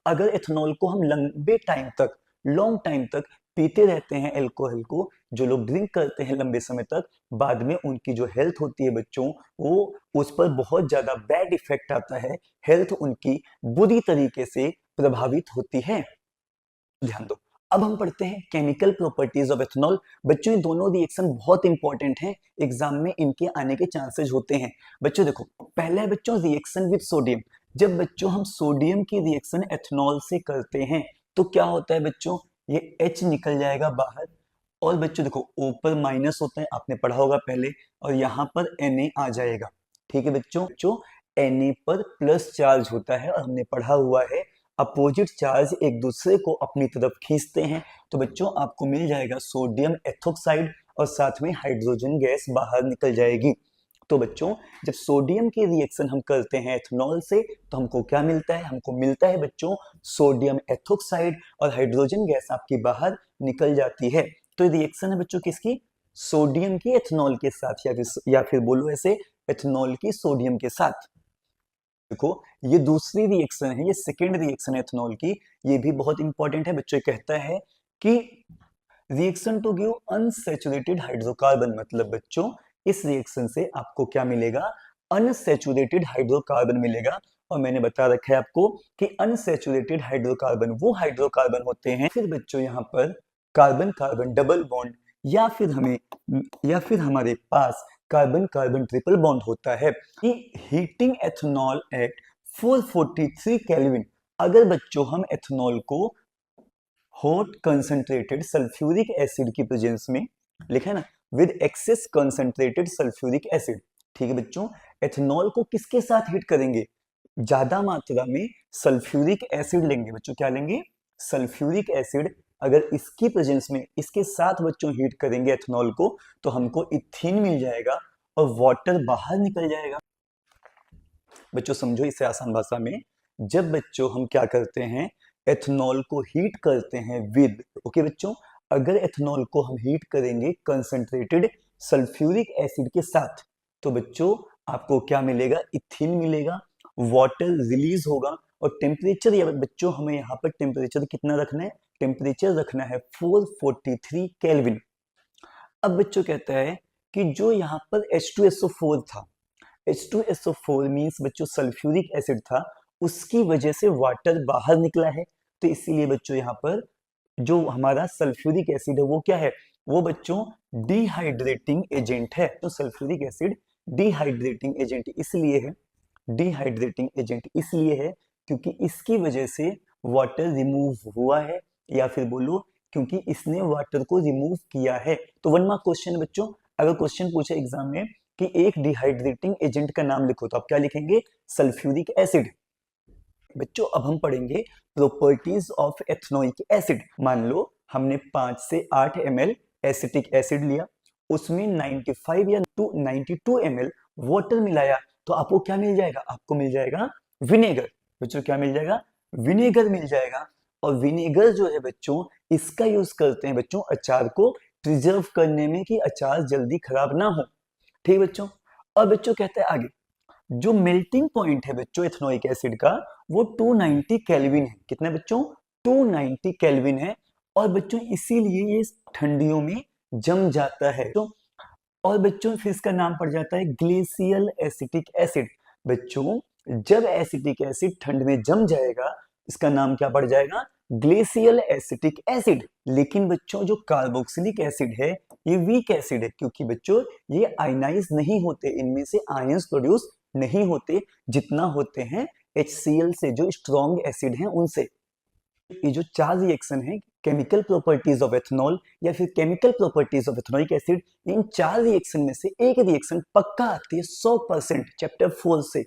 अगर एथनॉल को हम लंबे टाइम तक, लॉन्ग टाइम तक पीते रहते हैं, एल्कोहल को जो लोग ड्रिंक करते हैं लंबे समय तक, बाद में उनकी जो हेल्थ होती है बच्चों, वो उस पर बहुत ज्यादा बैड इफेक्ट आता है, हेल्थ उनकी बुरी तरीके से प्रभावित होती है। ध्यान दो, अब हम पढ़ते हैं केमिकल प्रॉपर्टीज ऑफ एथेनॉल। बच्चों ये दोनों रिएक्शन बहुत इंपॉर्टेंट हैं, एग्जाम में इनके आने के चांसेस होते हैं। बच्चों देखो, पहला है बच्चों रिएक्शन विद सोडियम। जब बच्चों हम सोडियम की रिएक्शन एथेनॉल से करते हैं तो क्या होता है बच्चों, ये H निकल जाएगा बाहर, और बच्चों देखो ऊपर माइनस होता है, आपने पढ़ा होगा पहले, और यहाँ पर Na आ जाएगा। ठीक है बच्चों, Na पर प्लस चार्ज होता है और हमने पढ़ा हुआ है अपोजिट चार्ज एक दूसरे को अपनी तरफ खींचते हैं। तो बच्चों आपको मिल जाएगा सोडियम एथोक्साइड और साथ में हाइड्रोजन गैस बाहर निकल जाएगी। तो बच्चों जब सोडियम की रिएक्शन हम करते हैं एथेनॉल से तो हमको क्या मिलता है, हमको मिलता है बच्चों सोडियम एथोक्साइड और हाइड्रोजन गैस आपकी बाहर निकल जाती है। तो ये रिएक्शन है बच्चों किसकी, सोडियम की एथेनॉल के साथ, या फिर बोलो ऐसे एथेनॉल की सोडियम के साथ। देखो ये दूसरी रिएक्शन है, ये सेकेंड रिएक्शन है एथेनॉल की, ये भी बहुत इंपॉर्टेंट है बच्चों। कहता है कि reaction to give unsaturated hydrocarbon, मतलब बच्चों इस रिएक्शन से आपको क्या मिलेगा, अनसैचुरेटेड हाइड्रोकार्बन मिलेगा। और मैंने बता रखा है आपको कि अनसैचुरेटेड हाइड्रोकार्बन वो हाइड्रोकार्बन होते हैं, फिर बच्चों यहाँ पर कार्बन कार्बन डबल बॉन्ड या फिर हमारे पास कार्बन कार्बन ट्रिपल बॉन्ड होता है। कि हीटिंग एथेनॉल एट 443 केल्विन, अगर बच्चों हम एथेनॉल को हॉट कंसंट्रेटेड सल्फ्यूरिक एसिड की प्रेजेंस में, लिखा है ना, with excess concentrated sulphuric acid. ठीक है बच्चों, एथेनॉल को किसके साथ हीट करेंगे, ज्यादा मात्रा में सल्फ्यूरिक एसिड लेंगे बच्चों, क्या लेंगे, सल्फ्यूरिक एसिड। अगर इसकी प्रेजेंस में इसके साथ बच्चों हीट करेंगे एथेनॉल को तो हमको इथीन मिल जाएगा और वाटर बाहर निकल जाएगा। बच्चों समझो इसे आसान भाषा में, जब बच्चों हम क्या करते हैं, एथेनॉल को हीट करते हैं विद, ओके बच्चों, अगर एथेनॉल को हम हीट करेंगे कंसंट्रेटेड सल्फ्यूरिक एसिड के साथ तो बच्चों आपको क्या मिलेगा, इथीन मिलेगा, वाटर रिलीज होगा, और टेम्परेचर, या बच्चों हमें यहाँ पर टेम्परेचर कितना रखना है, टेम्परेचर रखना है 443 केल्विन। अब बच्चों कहता है कि जो यहाँ पर H2SO4 था, H2SO4 मीन्स बच्चों सल्फ्यूरिक एसिड था, उसकी वजह से वाटर बाहर निकला है। तो इसीलिए बच्चों यहाँ पर जो हमारा सल्फ्यूरिक एसिड है वो क्या है, वो बच्चों डिहाइड्रेटिंग एजेंट है। तो सल्फ्यूरिक एसिड डिहाइड्रेटिंग एजेंट इसलिए है, डिहाइड्रेटिंग एजेंट इसलिए है क्योंकि इसकी वजह से वाटर रिमूव हुआ है, या फिर बोलो क्योंकि इसने वाटर को रिमूव किया है। तो 1 मार्क क्वेश्चन है बच्चों, अगर क्वेश्चन पूछे एग्जाम में कि एक डिहाइड्रेटिंग एजेंट का नाम लिखो तो आप क्या लिखेंगे, सल्फ्यूरिक एसिड। बच्चों अब हम पढ़ेंगे प्रॉपर्टीज ऑफ एथेनोइक एसिड। मान लो हमने 5 से 8 ml एसिटिक एसिड लिया, उसमें 95 या 92 ml वाटर मिलाया, तो आपको क्या मिल जाएगा, आपको मिल जाएगा विनेगर। बच्चों क्या मिल जाएगा, विनेगर मिल जाएगा। और विनेगर जो है बच्चों इसका यूज करते हैं बच्चों अचार को प्रिजर्व करने में कि अचार जल्दी खराब ना हो। ठीक बच्चों, और बच्चों कहते हैं आगे, जो मेल्टिंग पॉइंट है बच्चों एथेनोइक एसिड का वो 290 केल्विन है। कितना बच्चों, 290 केल्विन है। और बच्चों इसीलिए ये ठंडियों में जम जाता है। तो और बच्चों फिर इसका नाम पड़ जाता है ग्लेशियल एसिटिक एसिड। बच्चों जब एसिटिक एसिड ठंड में जम जाएगा इसका नाम क्या पड़ जाएगा, ग्लेशियल एसिटिक एसिड। लेकिन बच्चों जो कार्बोक्सिलिक एसिड है ये वीक एसिड है, क्योंकि बच्चों ये आयनाइज नहीं होते, इनमें से आयंस प्रोड्यूस नहीं होते जितना होते हैं HCl से, जो स्ट्रॉन्ग एसिड हैं उनसे। ये जो 4 रिएक्शन है, केमिकल प्रॉपर्टीज ऑफ एथेनॉल या फिर chemical properties of ethanoic acid, in 4 reaction में से एक रिएक्शन पक्का आती है 100% चैप्टर 4 से।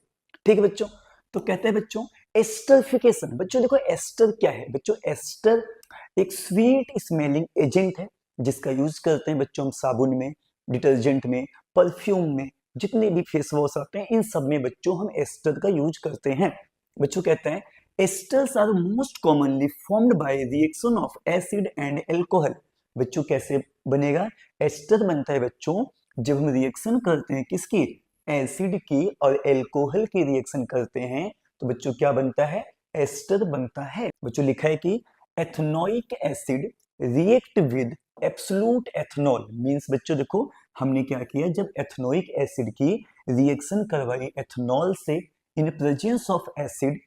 ठीक है बच्चों, तो कहते हैं बच्चों एस्टरिफिकेशन। बच्चों देखो एस्टर क्या है, बच्चों एस्टर एक स्वीट स्मेलिंग एजेंट है जिसका यूज करते हैं बच्चों हम साबुन में, डिटर्जेंट में, परफ्यूम में, जितने भी फेस वॉश आते हैं इन सब में बच्चों हम एस्टर का यूज करते हैं। बच्चों कहते हैं esters are most commonly formed by reaction of acid and alcohol. बच्चों कैसे बनेगा, एस्टर बनता है बच्चों जब हम रिएक्शन करते हैं किसकी, एसिड की और एल्कोहल की रिएक्शन करते हैं तो बच्चों क्या बनता है, एस्टर बनता है। बच्चों लिखा है कि ethanoic acid react with absolute ethanol. Means बच्चों देखो हमने क्या किया, जब एथेनोइक एसिड की रिएक्शन करवाई एथेनॉल से इन प्रेजेंस ऑफ एसिड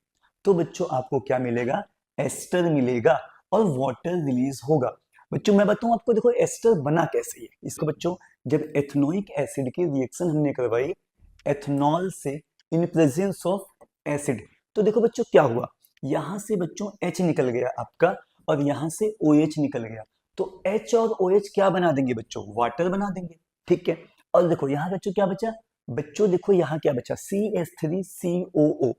तो बच्चों आपको क्या मिलेगा, एस्टर मिलेगा। और वाटर रिलीज होगा। बच्चों मैं बताऊं आपको, देखो एस्टर बना कैसे है इसको बच्चों, जब एथनोइक एसिड की रिएक्शन हमने करवाई एथनॉल से इन प्रेजेंस ऑफ एसिड, तो देखो बच्चों क्या हुआ, यहां से बच्चों H निकल गया आपका और यहां से OH निकल गया, तो H और OH क्या बना देंगे बच्चों, वाटर बना देंगे, ठीक है। और देखो यहाँ बच्चों क्या बचा, बच्चों देखो यहाँ क्या बचा, CH3COO,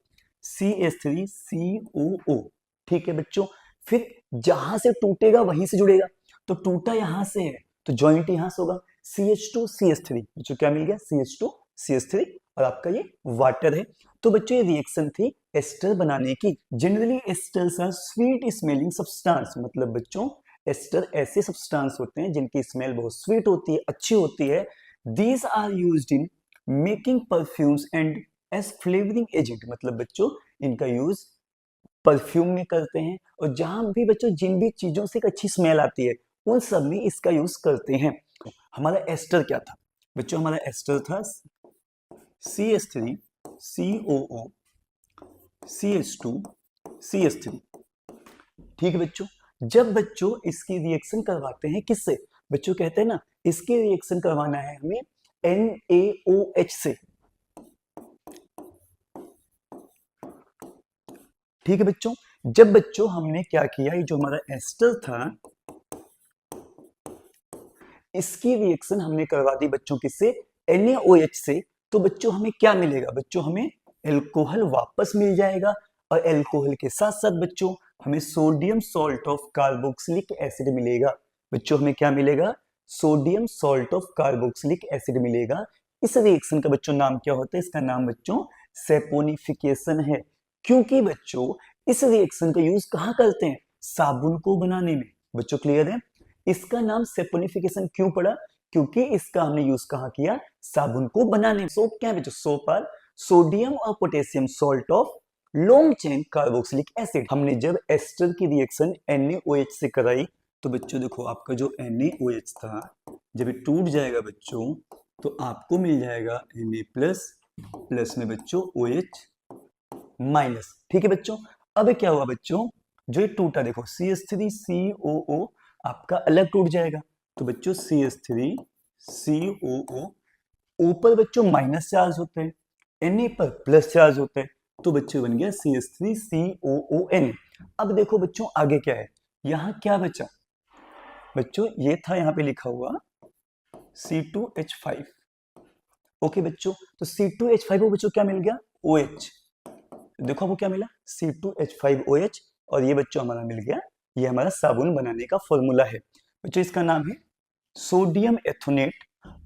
CH3COO, ठीक है बच्चों। फिर जहां से टूटेगा वहीं से जुड़ेगा, तो टूटा यहां से है तो ज्वाइंट यहां से होगा, CH2CH3, बच्चों क्या मिल गया, CH2CH3, और आपका ये वाटर है। तो बच्चों ये रिएक्शन थी एस्टर बनाने की। Generally esters are sweet smelling substance, मतलब बच्चों एस्टर ऐसे सब्सटेंस होते हैं जिनकी स्मेल बहुत स्वीट होती है, अच्छी होती है। These are used in making perfumes and as flavouring agent, मतलब बच्चों इनका यूज परफ्यूम में करते हैं, और जहां भी बच्चों जिन भी चीजों से एक अच्छी स्मेल आती है उन सब में इसका यूज करते हैं। हमारा एस्टर क्या था बच्चों, हमारा एस्टर था CH3COO CH2CH3, ठीक है बच्चों। जब बच्चों इसकी रिएक्शन करवाते हैं किससे, बच्चों कहते हैं ना इसकी रिएक्शन करवाना है हमें NaOH से, ठीक है बच्चों। जब बच्चों हमने क्या किया, ये जो हमारा एस्टर था इसकी रिएक्शन हमने करवा दी बच्चों किससे, NaOH से, तो बच्चों हमें क्या मिलेगा, बच्चों हमें एल्कोहल वापस मिल जाएगा, और एल्कोहल के साथ साथ बच्चों हमें sodium salt of carboxylic acid मिलेगा। बच्चों हमें क्या मिलेगा, sodium salt of carboxylic acid मिलेगा। इस रिएक्शन का बच्चों नाम क्या होता है, इसका नाम बच्चों सेपोनिफिकेशन है। क्योंकि बच्चों इस रिएक्शन का यूज कहाँ करते हैं, साबुन को बनाने में। बच्चों क्लियर है, इसका नाम सेपोनिफिकेशन क्यों पड़ा, क्योंकि इसका हमने यूज कहाँ किया, साबुन को बनाने में। सोप क्या है बच्चों, सोप आर सोडियम और potassium salt of long chain carboxylic acid. हमने जब एस्टर की रिएक्शन NaOH से कराई, तो बच्चों देखो आपका जो NaOH था जब ये टूट जाएगा बच्चों तो आपको मिल जाएगा Na प्लस में बच्चों OH माइनस, ठीक है बच्चों। अब क्या हुआ बच्चों, जो ये टूटा देखो CH3COO आपका अलग टूट जाएगा, तो बच्चों CH3COO ऊपर बच्चों माइनस चार्ज होते हैं, Na पर प्लस चार्ज होते हैं, तो बच्चों बन गया CH3COON। अब देखो बच्चों आगे क्या है, यहां क्या बचा बच्चों, ये था यहां पे लिखा हुआ C2H5, ओके बच्चों। तो C2H5 को बच्चों क्या मिल गया, OH, देखो आपको क्या मिला C2H5OH, और ये बच्चों हमारा मिल गया, ये हमारा साबुन बनाने का फॉर्मूला है बच्चों। इसका नाम है सोडियम एथोनेट,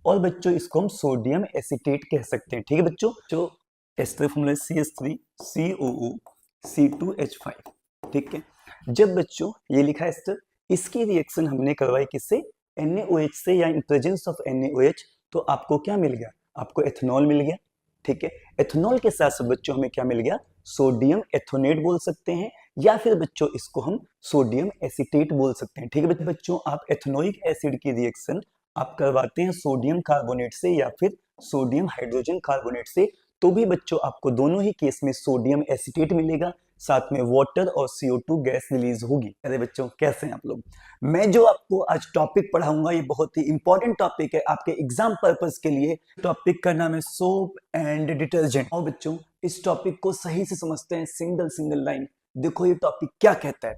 और बच्चों इसको हम सोडियम एसीटेट कह सकते हैं, ठीक है बच्चों। जो एस्टर फॉर्मूला CH3COO C2H5, ठीक है। जब बच्चों ये लिखा एस्टर, इसकी रिएक्शन हमने करवाई किससे, NaOH से, या इन प्रेजेंस ऑफ NaOH, तो आपको क्या मिल गया, आपको एथेनॉल मिल गया, ठीक है। एथेनॉल के साथ साथ बच्चों हमें क्या मिल गया, सोडियम एथोनेट बोल सकते हैं, या फिर बच्चों इसको हम सोडियम एसीटेट बोल सकते हैं, ठीक है बच्चों। आप एथेनोइक एसिड की रिएक्शन आप करवाते हैं सोडियम कार्बोनेट से या फिर सोडियम हाइड्रोजन कार्बोनेट से, तो भी बच्चों आपको दोनों ही केस में सोडियम एसीटेट मिलेगा, साथ में वाटर और CO2 गैस रिलीज होगी। अरे बच्चों कैसे हैं आप लोग, मैं जो आपको आज टॉपिक पढ़ाऊंगा ये बहुत ही इंपॉर्टेंट टॉपिक है आपके एग्जाम पर्पस के लिए। टॉपिक का नाम है सोप एंड डिटर्जेंट। और बच्चों इस टॉपिक को सही से समझते हैं, सिंगल लाइन देखो ये टॉपिक क्या कहता है।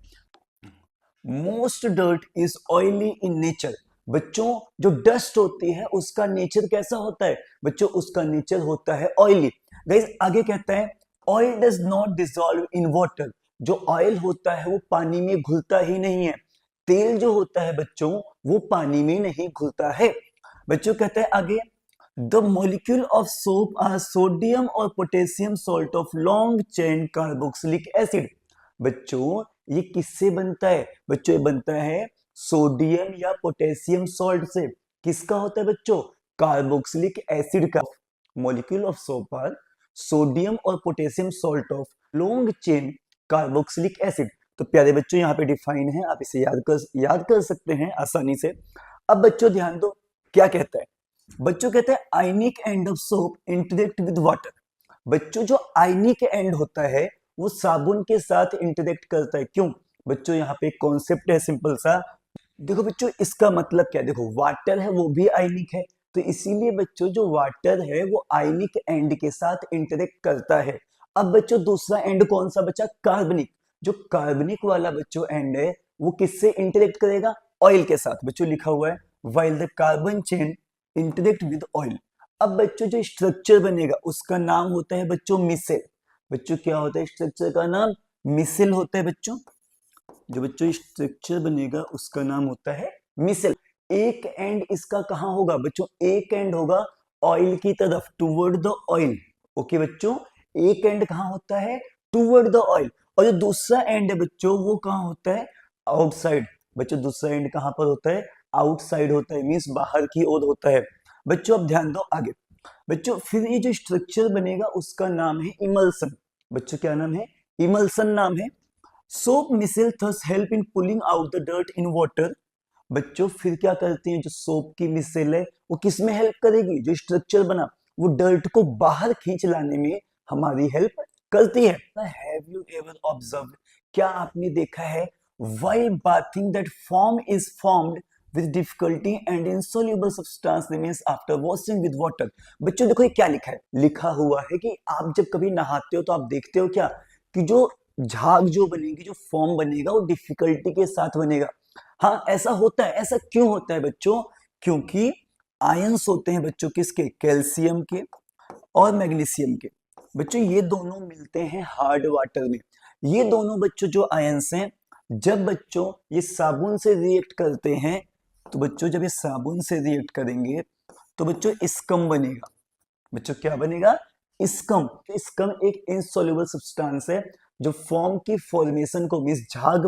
Most dirt is oily in nature, बच्चों जो डस्ट होती है उसका नेचर कैसा होता है बच्चों, उसका नेचर होता है ऑयली। गाइस आगे कहता है oil does not dissolve in water, जो ऑयल होता है वो पानी में घुलता ही नहीं है। तेल जो होता है बच्चों वो पानी में नहीं घुलता है। बच्चों कहते हैं आगे, the molecule of soap are sodium और potassium salt of long chain carboxylic acid. बच्चों ये किससे बनता है बच्चों, ये बनता है सोडियम या पोटेशियम सॉल्ट से। किसका होता है बच्चों, कार्बोक्सिलिक एसिड का। Molecule of soap are sodium और potassium salt of long chain carboxylic acid. तो प्यारे बच्चों यहाँ पे डिफाइन है, आप इसे याद कर सकते हैं आसानी से। अब बच्चों ध्यान दो क्या कहता है, बच्चों कहता है ionic end of soap interact with water. बच्चों जो आयनिक एंड होता है वो साबुन के साथ इंटरेक्ट करता है, क्यों, बच्चों यहाँ पे कॉन्सेप्ट है सिंपल सा। देखो बच्चों इसका मतलब क्या है, देखो वाटर है वो भी आयनिक है, तो इसीलिए बच्चों जो वाटर है वो आयनिक एंड के साथ इंटरेक्ट करता है। अब बच्चों दूसरा एंड कौन सा बचा, कार्बनिक। जो कार्बनिक वाला बच्चों एंड है वो किससे इंटरेक्ट करेगा, ऑयल के साथ। बच्चों लिखा हुआ है while the carbon chain interact with oil. अब बच्चों जो स्ट्रक्चर बनेगा उसका नाम होता है बच्चों मिसेल। बच्चों क्या होता है स्ट्रक्चर का नाम, मिसेल होता है बच्चों। जो बच्चों स्ट्रक्चर बनेगा उसका नाम होता है मिसेल। एक एंड इसका कहां होगा बच्चों, एक एंड होगा ऑयल की तरफ, टुवर्ड द ऑयल। ओके बच्चों, एक एंड कहां होता है, टुवर्ड द ऑयल। और जो दूसरा एंड है बच्चों वो कहां होता है, आउटसाइड। बच्चों दूसरा एंड कहां पर होता है, आउटसाइड होता है, मीन्स बाहर की ओर होता है। बच्चों अब ध्यान दो आगे। बच्चों फिर ये जो स्ट्रक्चर बनेगा उसका नाम है इमल्सन। बच्चों क्या नाम है, इमल्सन नाम है। Soap micelle thus help in pulling out the dirt in water. बच्चों फिर क्या करती हैं, जो सोप की मिसल है वो किस में हेल्प करेगी, जो स्ट्रक्चर बना वो डर्ट को बाहर खींच लाने में हमारी हेल्प करती है। हैव यू एवर ऑब्जर्व, क्या आपने देखा है, while bathing that form is formed with difficulty and insoluble substance remains after washing with water। बच्चों देखो ये क्या लिखा है, लिखा हुआ है कि आप जब कभी नहाते हो तो आप देखते हो क्या कि जो झाग जो बनेगी, जो फॉर्म बनेगा वो डिफिकल्टी के साथ बनेगा। हाँ ऐसा होता है, ऐसा क्यों होता है बच्चों, क्योंकि आयंस होते हैं बच्चों किसके, कैल्शियम के और मैग्नीशियम के। बच्चों ये दोनों मिलते हैं हार्ड वाटर में। ये दोनों बच्चों जो आयंस हैं जब बच्चों ये साबुन से रिएक्ट करते हैं, तो बच्चों जब ये साबुन से रिएक्ट करेंगे तो बच्चों स्कम बनेगा। बच्चों क्या बनेगा, स्कम। स्कम एक इनसॉल्युबल सब्सटेंस है जो फॉर्म की फॉर्मेशन को, मींस झाग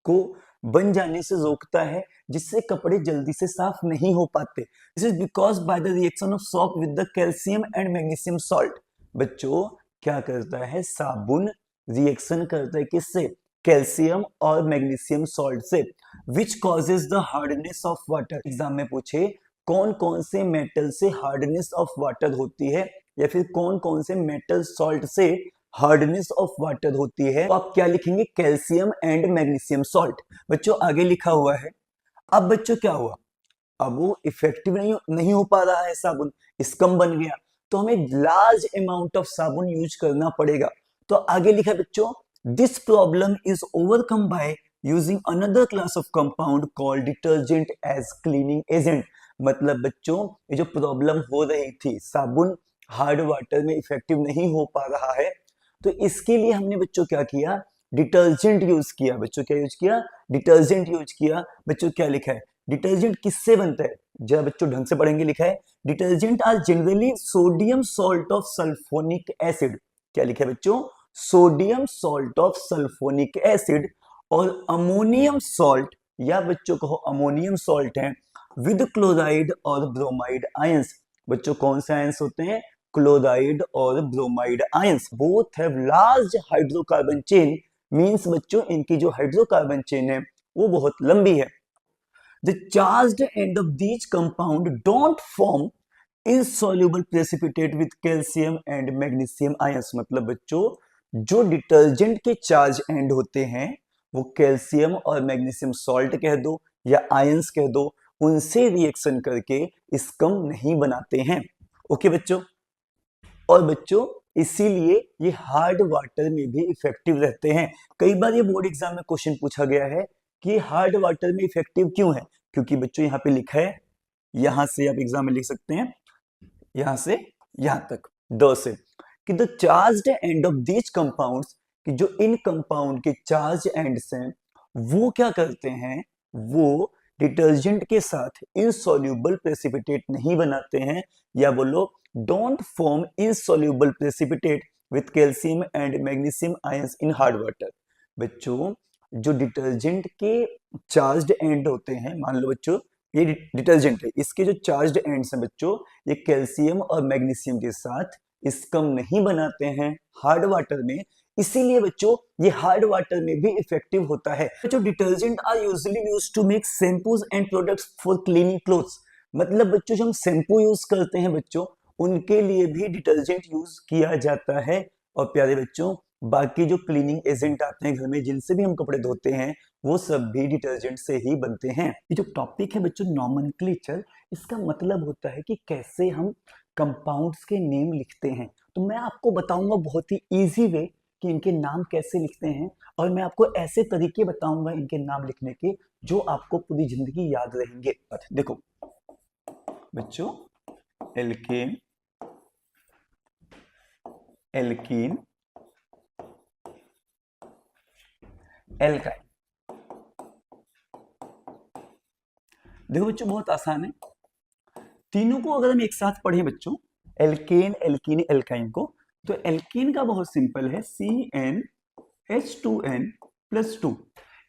को बन जाने से रोकता है, जिससे कपड़े जल्दी से साफ नहीं हो पाते। This is because by the reaction of soap with the calcium and magnesium salt. बच्चों क्या करता है, साबुन रिएक्शन करता है किससे, कैल्शियम और मैग्नीशियम सॉल्ट से, which causes the hardness of water. Exam में पूछे कौन कौन से मेटल से हार्डनेस ऑफ वाटर होती है, या फिर कौन कौन से मेटल सॉल्ट से हार्डनेस ऑफ वाटर होती है, तो आप क्या लिखेंगे, कैल्शियम एंड मैग्नीशियम सॉल्ट। बच्चों आगे लिखा हुआ है। अब बच्चों क्या हुआ, अब वो इफेक्टिव नहीं हो पा रहा है साबुन, स्कम बन गया, तो हमें लार्ज अमाउंट ऑफ साबुन यूज करना पड़ेगा। तो आगे लिखा बच्चों, this problem is overcome by using another class of compound called detergent as cleaning agent. मतलब बच्चों ये जो प्रॉब्लम हो रही थी, साबुन हार्ड वाटर में इफेक्टिव नहीं हो पा रहा है, तो इसके लिए हमने बच्चों क्या किया, डिटर्जेंट यूज किया। बच्चों क्या यूज किया, डिटर्जेंट यूज किया। बच्चों क्या लिखा है, डिटर्जेंट किससे बनता है, जरा बच्चों ढंग से पढ़ेंगे, लिखा है detergent are generally sodium salt of sulphonic acid. क्या लिखा है बच्चों, sodium salt of sulphonic acid और अमोनियम सॉल्ट, या बच्चों कहो अमोनियम सॉल्ट है, विद क्लोराइड और ब्रोमाइड आयंस। बच्चों कौन से आयंस होते हैं, क्लोराइड और bromide ions. Both have large hydrocarbon chain, means बच्चों इनकी जो हाइड्रोकार्बन चेन है वो बहुत लंबी है। The charged end of these compound don't form insoluble precipitate with calcium and magnesium ions। मतलब बच्चों जो डिटर्जेंट के चार्ज एंड होते हैं वो कैल्शियम और मैग्नीशियम सॉल्ट कह दो या आयंस कह दो, उनसे रिएक्शन करके स्कम नहीं बनाते हैं। ओके बच्चों, और बच्चों इसीलिए ये हार्ड वाटर में भी इफेक्टिव रहते हैं। कई बार ये बोर्ड एग्जाम में क्वेश्चन पूछा गया है कि हार्ड वाटर में इफेक्टिव क्यों है, क्योंकि बच्चों यहाँ पे लिखा है, यहां से आप एग्जाम में लिख सकते हैं, यहां से यहां तक द से, कि the charged end of these compounds, कि जो इन कंपाउंड के चार्ज एंड्स हैं वो क्या करते हैं, वो डिटर्जेंट के साथ इनसॉल्युबल प्रेसिपिटेट नहीं बनाते हैं, या बोलो don't form insoluble precipitate with calcium and magnesium ions in hard water. बच्चों जो डिटर्जेंट के चार्ज्ड एंड होते हैं, मान लो बच्चों ये डिटर्जेंट है, इसके जो चार्ज्ड एंड्स हैं बच्चों ये कैल्शियम और मैग्नीशियम के साथ स्कम नहीं बनाते हैं हार्ड वाटर में, इसीलिए बच्चों ये हार्ड वाटर में भी इफेक्टिव होता है। बच्चों detergent are usually used to make shampoos and products for cleaning clothes. मतलब बच्चों जो हम शैम्पू यूज करते हैं बच्चों उनके लिए भी डिटर्जेंट यूज किया जाता है। और प्यारे बच्चों बाकी जो क्लीनिंग एजेंट आते हैं घर में, जिनसे भी हम कपड़े धोते हैं, वो सब भी डिटर्जेंट से ही बनते हैं। ये जो टॉपिक है बच्चों नॉमेनक्लेचर, इसका मतलब होता है कि कैसे हम कंपाउंड्स के नेम लिखते हैं। तो मैं आपको बताऊंगा बहुत ही इजी वे कि इनके नाम कैसे लिखते हैं, और मैं आपको ऐसे तरीके बताऊंगा इनके नाम लिखने के जो आपको पूरी जिंदगी याद रहेंगे। देखो बच्चों, एल्केन, एल्कीन, एल्काइन। देखो बच्चों बहुत आसान है, तीनों को अगर हम एक साथ पढ़ें बच्चों, एल्केन, एल्कीन, एल्काइन को, तो एल्कीन का बहुत सिंपल है, CnH2n+2।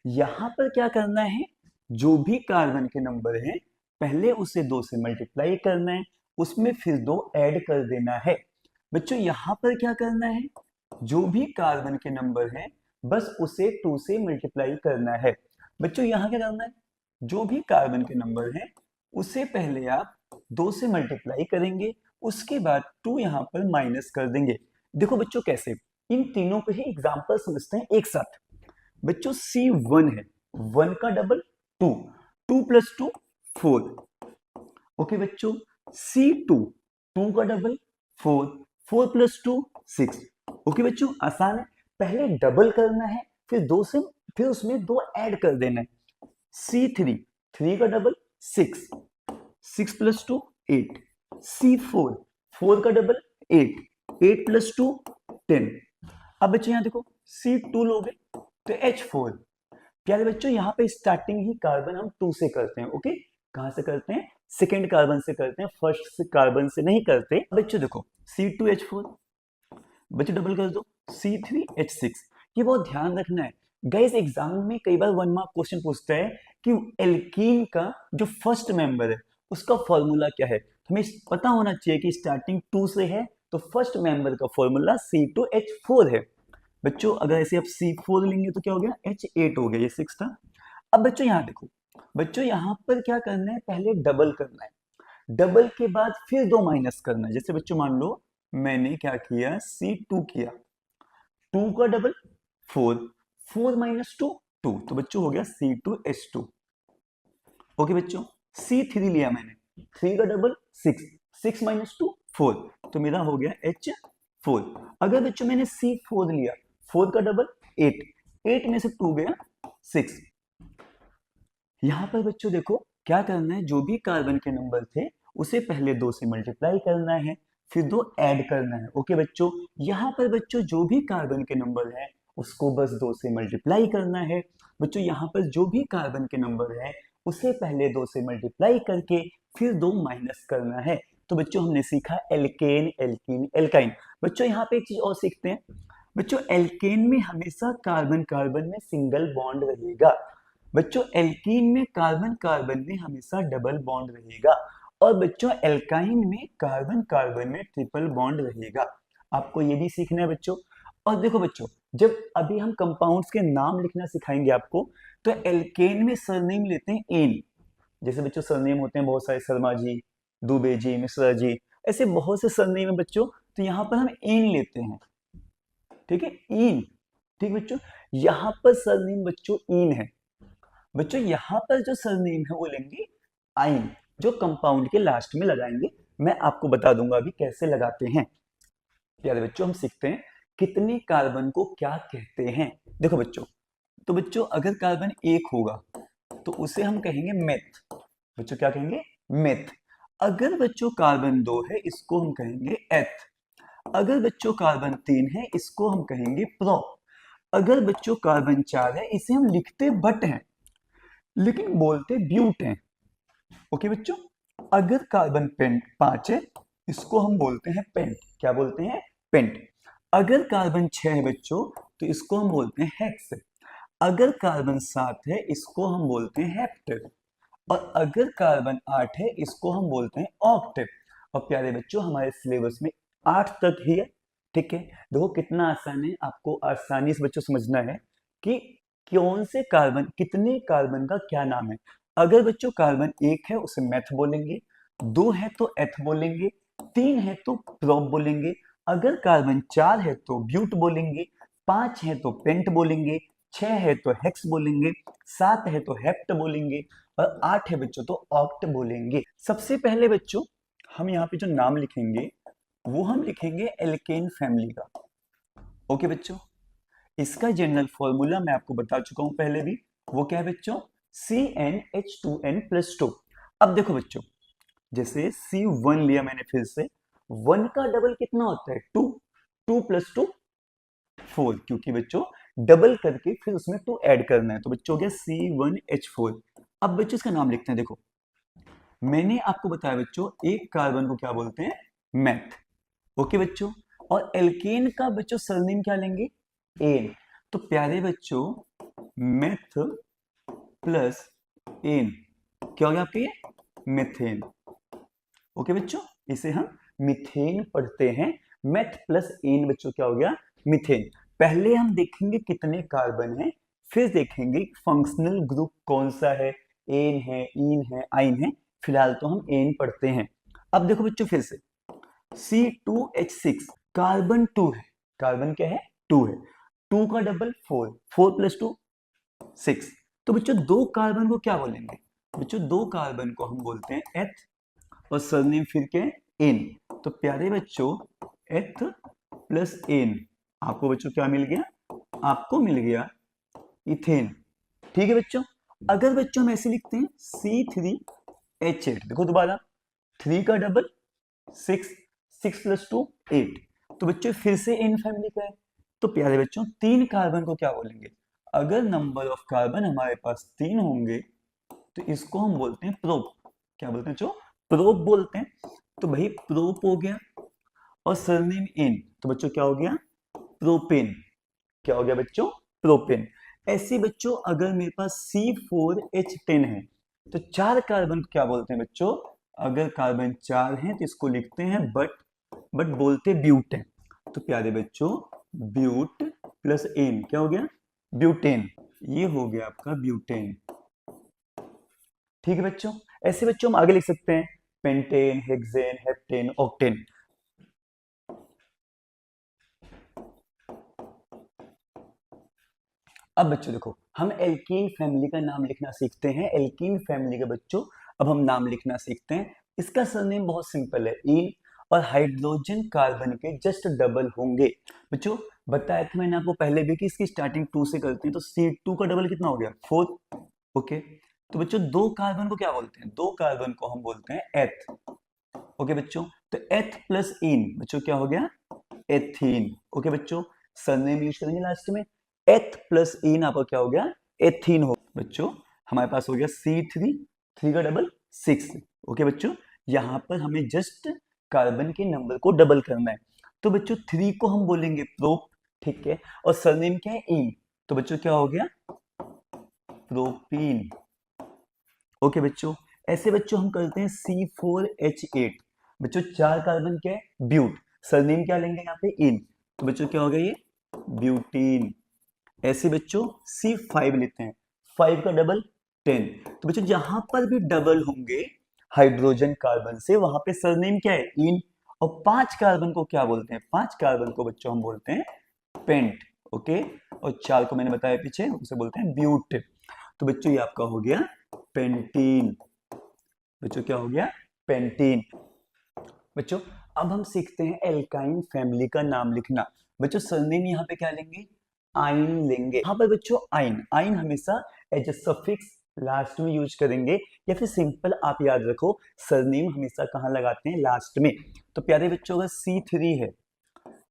यहां पर क्या करना है, जो भी कार्बन के नंबर हैं पहले उसे 2 से मल्टीप्लाई करना है, उसमें फिर 2 ऐड कर देना है। बच्चों यहां पर क्या करना है, जो भी कार्बन के नंबर हैं बस उसे 2 से मल्टीप्लाई करना है। बच्चों यहां क्या करना है, जो भी कार्बन के नंबर हैं उसे पहले आप 2 से मल्टीप्लाई करेंगे, उसके बाद 2 यहां पर माइनस कर देंगे। देखो बच्चों कैसे, इन तीनों के ही एग्जांपल समझते हैं एक साथ। बच्चों C1 है, 1 का डबल 2, 2 + 2 4। ओके बच्चों, C2, 2 का डबल 4, 4 + 2 6। ओके बच्चों आसान है, पहले डबल करना है, फिर उसमें 2 ऐड कर देना है। C3, 3 का डबल 6, 6 + 2 8। C4, 4 का डबल 8, 8 + 2 10। अब बच्चों यहां देखो C2 लोगे तो H4। प्यारे बच्चों यहाँ पे स्टार्टिंग ही कार्बन हम 2 से करते हैं। ओके, कहां से करते हैं, सेकेंड कार्बन से करते हैं, फर्स्ट से कार्बन से नहीं करते। बच्चों देखो C2H4, बच्चों डबल कर दो C3H6। ये बहुत ध्यान रखना है गाइस, एग्जाम में कई बार 1 मार्क क्वेश्चन पूछता है कि एल्कीन का जो फर्स्ट मेंबर है उसका फॉर्मूला क्या है। हमें पता होना चाहिए कि स्टार्टिंग 2 से है तो फर्स्ट मेंबर का फॉर्मूला C2H4 है। बच्चों अगर ऐसे आप C4 लेंगे तो क्या हो गया, H8 हो गया, ये 6 था। अब बच्चों यहाँ देखो, बच्चों यहाँ पर क्या करना है, पहले डबल करना है, डबल के बाद फिर 2 माइनस करना है। जैसे बच्चों मान लो मैंने क्या किया, C2 किया, 2 का डबल 4, 4 - 2 2, तो बच्चों हो गया C2H2। ओके बच्चों, C3 लिया मैंने, 3 का डबल 6, 6 - 2 4, तो मेरा हो गया H4। अगर बच्चों मैंने C4 लिया, 4 का डबल 8, 8 में से 2 गया 6। यहां पर बच्चों देखो क्या करना है, जो भी कार्बन के नंबर थे उसे पहले 2 से मल्टीप्लाई करना है, फिर 2 ऐड करना है। ओके बच्चों, यहाँ पर बच्चों जो भी कार्बन के नंबर है उसको बस 2 से मल्टीप्लाई करना है। बच्चों यहाँ पर जो भी कार्बन के नंबर है उसे पहले 2 से मल्टीप्लाई करके फिर 2 माइनस करना है। तो बच्चों हमने सीखा एल्केन, एल्कीन, एल्काइन। बच्चों यहाँ पे एक चीज और सीखते हैं, बच्चों एल्केन में हमेशा कार्बन कार्बन में सिंगल बॉन्ड रहेगा, बच्चों एल्कीन में कार्बन कार्बन में हमेशा डबल बॉन्ड रहेगा, और बच्चों एल्काइन में कार्बन कार्बन में ट्रिपल बॉन्ड रहेगा। आपको ये भी सीखना है बच्चों। और देखो बच्चों, जब अभी हम कंपाउंड्स के नाम लिखना सिखाएंगे आपको, तो एल्केन में सरनेम लेते हैं एन। जैसे बच्चों सरनेम होते हैं बहुत सारे, शर्मा जी, दुबे जी, मिश्रा जी, ऐसे बहुत से सरनेम है बच्चों, तो यहाँ पर हम एन लेते हैं। ठीक है, इन। ठीक बच्चों, यहाँ पर सरनेम बच्चों इन है। बच्चों यहाँ पर जो सरनेम है वो लेंगे आइन, जो कंपाउंड के लास्ट में लगाएंगे। मैं आपको बता दूंगा अभी कैसे लगाते हैं। प्यारे बच्चों हम सीखते हैं कितने कार्बन को क्या कहते हैं। देखो बच्चों, तो बच्चों अगर कार्बन 1 होगा तो उसे हम कहेंगे मेथ। बच्चों क्या कहेंगे, मेथ। अगर बच्चों कार्बन 2 है इसको हम कहेंगे एथ। अगर बच्चों कार्बन 3 है इसको हम कहेंगे प्रो। अगर बच्चों कार्बन 4 है इसे हम लिखते बट हैं लेकिन बोलते ब्यूट हैं। ओके बच्चों, अगर कार्बन पेंट 5 है इसको हम बोलते हैं पेंट। क्या बोलते हैं, पेंट। अगर कार्बन 6 है बच्चों तो इसको हम बोलते हैं हेक्स। अगर कार्बन 7 है इसको हम बोलते हैं हेप्टेट, और अगर कार्बन 8 है इसको हम बोलते हैं ऑक्टेट। और प्यारे बच्चों हमारे सिलेबस में 8 तक ही है। ठीक है, देखो कितना आसान है, आपको आसानी से बच्चों समझना है कि कौन से कार्बन, कितने कार्बन का क्या नाम है। अगर बच्चों कार्बन 1 है उसे मेथ बोलेंगे, 2 है तो एथ बोलेंगे, 3 है तो प्रोप बोलेंगे, अगर कार्बन 4 है तो ब्यूट बोलेंगे, 5 है तो पेंट बोलेंगे, 6 है तो हेक्स बोलेंगे, 7 है तो हेप्ट बोलेंगे और 8 है बच्चों तो ऑक्ट बोलेंगे। सबसे पहले बच्चों हम यहाँ पे जो नाम लिखेंगे वो हम लिखेंगे एल्केन फैमिली का। ओके बच्चों, इसका जनरल फॉर्मूला मैं आपको बता चुका हूं पहले भी, वो क्या है बच्चों, CnH2n+2। अब देखो बच्चों, जैसे C1 लिया मैंने, फिर से 1 का डबल कितना होता है 2, 2 + 2 4, क्योंकि बच्चों डबल करके फिर उसमें 2 ऐड करना है, तो बच्चों हो गया C1H4। अब बच्चों इसका नाम लिखते हैं। देखो मैंने आपको बताया बच्चों एक कार्बन को क्या बोलते हैं, मैथ। ओके बच्चों, और एल्केन का बच्चों सरनेम क्या लेंगे, एन। तो प्यारे बच्चों मेथ प्लस एन क्या हो गया आपके, ये मिथेन। ओके बच्चों, इसे हम मिथेन पढ़ते हैं। मेथ प्लस एन बच्चों क्या हो गया, मिथेन। पहले हम देखेंगे कितने कार्बन हैं, फिर देखेंगे फंक्शनल ग्रुप कौन सा है, एन है, इन है, आइन है। फिलहाल तो हम एन पढ़ते हैं। अब देखो बच्चों फिर से C2H6 कार्बन 2 है, कार्बन क्या है 2 है, 2 का डबल 4, 4 + 2 6। तो बच्चों दो कार्बन को क्या बोलेंगे, बच्चों दो कार्बन को हम बोलते हैं एथ और सरनेम फिर के एन। तो प्यारे बच्चों एथ प्लस एन, आपको बच्चों क्या मिल गया, आपको मिल गया इथेन। ठीक है बच्चों, अगर बच्चों हम ऐसे लिखते हैं C3H8, देखो दोबारा 3 का डबल 6, 6 + 2 8, तो बच्चों फिर से एन फैमिली का है। तो प्यारे बच्चों तीन कार्बन को क्या बोलेंगे, अगर नंबर ऑफ कार्बन हमारे पास 3 होंगे तो इसको हम बोलते हैं प्रोप। क्या बोलते हैं जो, प्रोप बोलते हैं। तो भाई प्रोप हो गया और सरनेम एन, तो बच्चों क्या हो गया, प्रोपेन। क्या हो गया बच्चों, प्रोपेन। ऐसे बच्चों अगर मेरे पास C4H10 है तो 4 कार्बन को क्या बोलते हैं बच्चों, अगर कार्बन 4 है तो इसको लिखते हैं बट बोलते ब्यूटेन। तो प्यारे बच्चों ब्यूट प्लस एन क्या हो गया, ब्यूटेन। ये हो गया आपका ब्यूटेन। ठीक है बच्चों, ऐसे बच्चों हम आगे लिख सकते हैं पेंटेन, हेक्सेन, हेप्टेन, ऑक्टेन। अब बच्चों देखो हम एल्कीन फैमिली का नाम लिखना सीखते हैं। एल्कीन फैमिली का बच्चों अब हम नाम लिखना सीखते हैं। इसका सरनेम बहुत सिंपल है, इन और हाइड्रोजन कार्बन के जस्ट डबल होंगे। बच्चों बताया था मैंने आपको पहले भी कि इसकी स्टार्टिंग 2 से करते हैं, तो C2 का डबल कितना हो गया 4। ओके, तो बच्चों दो कार्बन को क्या बोलते हैं, दो कार्बन को हम बोलते हैं एथ। ओके बच्चों, तो एथ प्लस इन बच्चों क्या हो गया, एथीन। ओके बच्चों, सरनेम यूज करेंगे लास्ट में, एथ प्लस इन आपका क्या हो गया, एथीन हो। बच्चों हमारे पास हो गया C3, 3 का डबल 6। ओके बच्चों, यहां पर हमें जस्ट कार्बन के नंबर को डबल करना है। तो बच्चों 3 को हम बोलेंगे प्रोप, ठीक है, और सरनेम क्या है इन, तो बच्चों क्या हो गया, प्रोपीन। ओके बच्चों, ऐसे बच्चों हम करते हैं C4H8। बच्चों 4 कार्बन क्या है ब्यूट, सरनेम क्या लेंगे यहाँ पे इन, तो बच्चों क्या हो गया ये ब्यूटीन। ऐसे बच्चों C5 लेते हैं, 5 का डबल 10। तो बच्चों जहां पर भी डबल होंगे हाइड्रोजन कार्बन से वहां पे सरनेम क्या है इन। और 5 कार्बन को क्या बोलते हैं, 5 कार्बन को बच्चों हम बोलते हैं पेंट। ओके, और 4 को मैंने बताया पीछे, उसे बोलते हैं ब्यूट। तो बच्चों ये आपका हो गया पेंटीन। बच्चों क्या हो गया, पेंटीन। बच्चों अब हम सीखते हैं एल्काइन फैमिली का नाम लिखना। बच्चों सरनेम यहाँ पे क्या लेंगे, आइन लेंगे। यहाँ पर बच्चों आइन, आइन हमेशा एज ए सफिक्स लास्ट में यूज करेंगे, या फिर सिंपल आप याद रखो सरनेम हमेशा कहाँ लगाते हैं, लास्ट में। तो प्यारे बच्चों अगर C3 है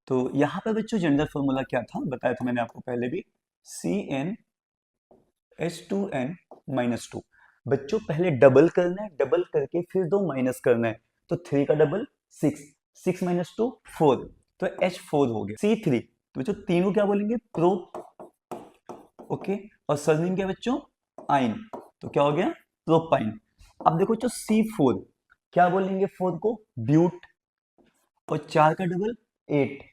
तो यहाँ पर बच्चों जनरल फॉर्मूला क्या था, बताया था मैंने आपको पहले भी, CnH2n-2। बच्चों पहले डबल करना है, डबल करके फिर 2 माइनस करना है। तो 3 का डबल 6, 6 - 2 4, तो H4 हो गया C3। तो बच्चों तीनों क्या बोलेंगे प्रो। ओके, और सरनेम क्या बच्चों आइन, तो क्या हो गया प्रोपाइन। अब देखो बच्चों C4 क्या बोलेंगे, 4 को ब्यूट, और 4 का डबल 8,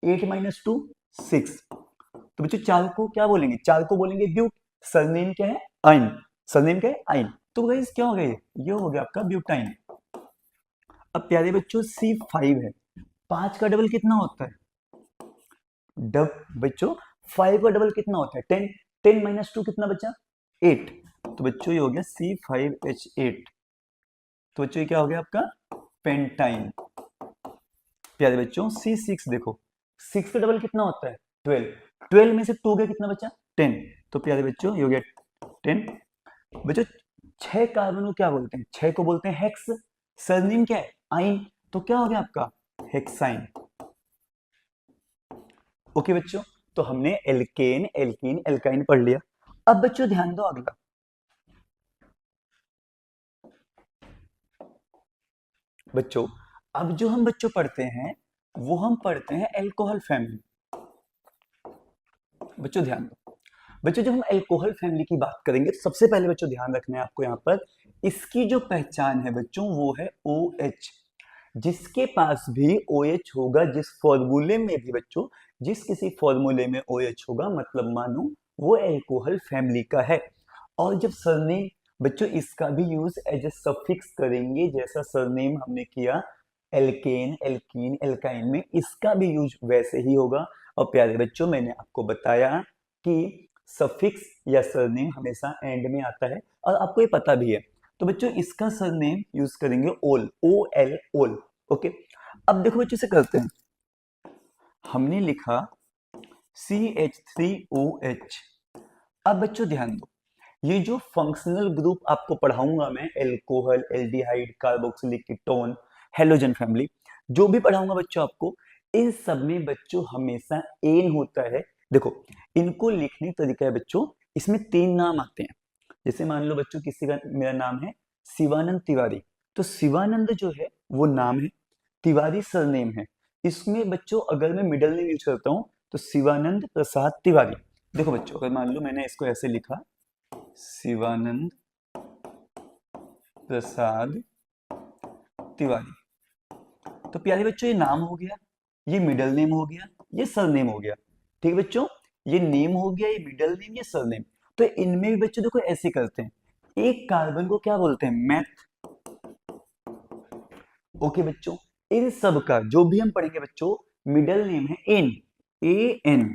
8 - 2 6। तो बच्चों 4 को क्या बोलेंगे, 4 को बोलेंगे ब्यूट, सरनेम क्या है आइन, सरनेम क्या है आइन। तो गाइस क्या हो गया, ये हो गया आपका ब्यूटाइन। अब प्यारे बच्चों C5 है, 5 का डबल कितना होता है, डब बच्चों 5 का डबल कितना होता है 10, 10 माइनस 2 कितना बचा 8, तो बच्चों ये हो गया C5H8। तो बच्चों ये क्या हो गया आपका पेंटाइन। प्यारे बच्चों C6 देखो, 6 का डबल कितना होता है 12, 12 में से 2 गया कितना बचा 10, तो प्यारे बच्चों ये हो गया 10। बच्चों 6 कार्बन को क्या बोलते हैं, 6 को बोलते हैं हेक्स, सरनेम क्या है आइन, तो क्या हो गया आपका हेक्साइन। ओके बच्चों, तो हमने एल्केन एल्कीन एल्काइन पढ़ लिया। अब बच्चों ध्यान दो अगला, बच्चों अब जो हम बच्चों पढ़ते हैं वो हम पढ़ते हैं एल्कोहल फैमिली। बच्चों ध्यान दो, बच्चों जब हम एल्कोहल फैमिली की बात करेंगे तो सबसे पहले बच्चों ध्यान रखना है आपको यहाँ पर, इसकी जो पहचान है बच्चों वो है OH। जिसके पास भी OH होगा, जिस फॉर्मूले में भी बच्चों, जिस किसी फॉर्मूले में OH होगा मतलब मानो वो एल्कोहल फैमिली का है। और जब सरनेम बच्चों इसका भी यूज एज ए सफिक्स करेंगे, जैसा सरनेम हमने किया एल्केन एल्कीन एल्काइन में, इसका भी यूज वैसे ही होगा। और प्यारे बच्चों मैंने आपको बताया कि सफिक्स या सरनेम हमेशा एंड में आता है और आपको ये पता भी है। तो बच्चों इसका सरनेम यूज करेंगे ओल, OL ओल। ओके, अब देखो बच्चों से करते हैं, हमने लिखा CH3OH। अब बच्चों ध्यान दो, ये जो फंक्शनल ग्रुप आपको पढ़ाऊंगा मैं, alcohol aldehyde carboxylic ketone halogen family, जो भी पढ़ाऊंगा बच्चों आपको, इन सब में बच्चों हमेशा एन होता है। देखो इनको लिखने का तरीका है बच्चों, इसमें 3 नाम आते हैं। जैसे मान लो बच्चों किसी का, मेरा नाम है शिवानंद तिवारी, तो शिवानंद जो है वो नाम है, तिवारी सरनेम है। इसमें बच्चों अगर मैं मिडिल नेम यूज करता हूं तो शिवानंद प्रसाद तिवारी। देखो बच्चों अगर मान लो मैंने इसको ऐसे लिखा शिवानंद प्रसाद तिवारी, तो प्यारे बच्चों ये नाम हो गया, ये मिडिल नेम हो गया, ये सरनेम हो गया। ठीक है बच्चों, ये नेम हो गया, ये मिडिल नेम, ये सरनेम। तो इनमें भी बच्चों देखो ऐसे करते हैं, एक कार्बन को क्या बोलते हैं मैथ। ओके बच्चों, इन सब का जो भी हम पढ़ेंगे बच्चों, मिडिल नेम है एन, AN।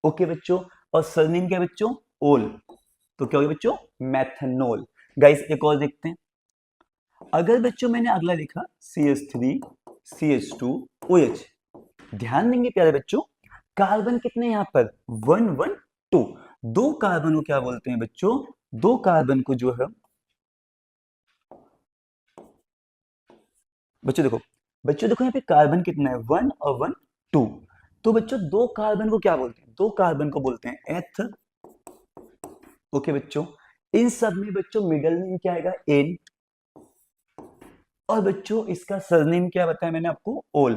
ओके बच्चों, और सरनेम क्या है बच्चों ओल, तो क्या हो गया बच्चों मैथनोल। गाइस एक और देखते हैं, अगर बच्चों मैंने अगला लिखा CH3 CH2OH, ध्यान देंगे प्यारे बच्चों, कार्बन कितने यहाँ पर 1 1 2, दो कार्बन को क्या बोलते हैं बच्चों, दो कार्बन को जो है बच्चों देखो यहाँ पे कार्बन कितना है 1 और 1 2, तो बच्चों दो कार्बन को क्या बोलते हैं, दो कार्बन को बोलते हैं एथ। ओके बच्चों, इन सब में बच्चों मिडिल नेम क्या आएगा एन, और बच्चों इसका सरनेम क्या बताया मैंने आपको ओल,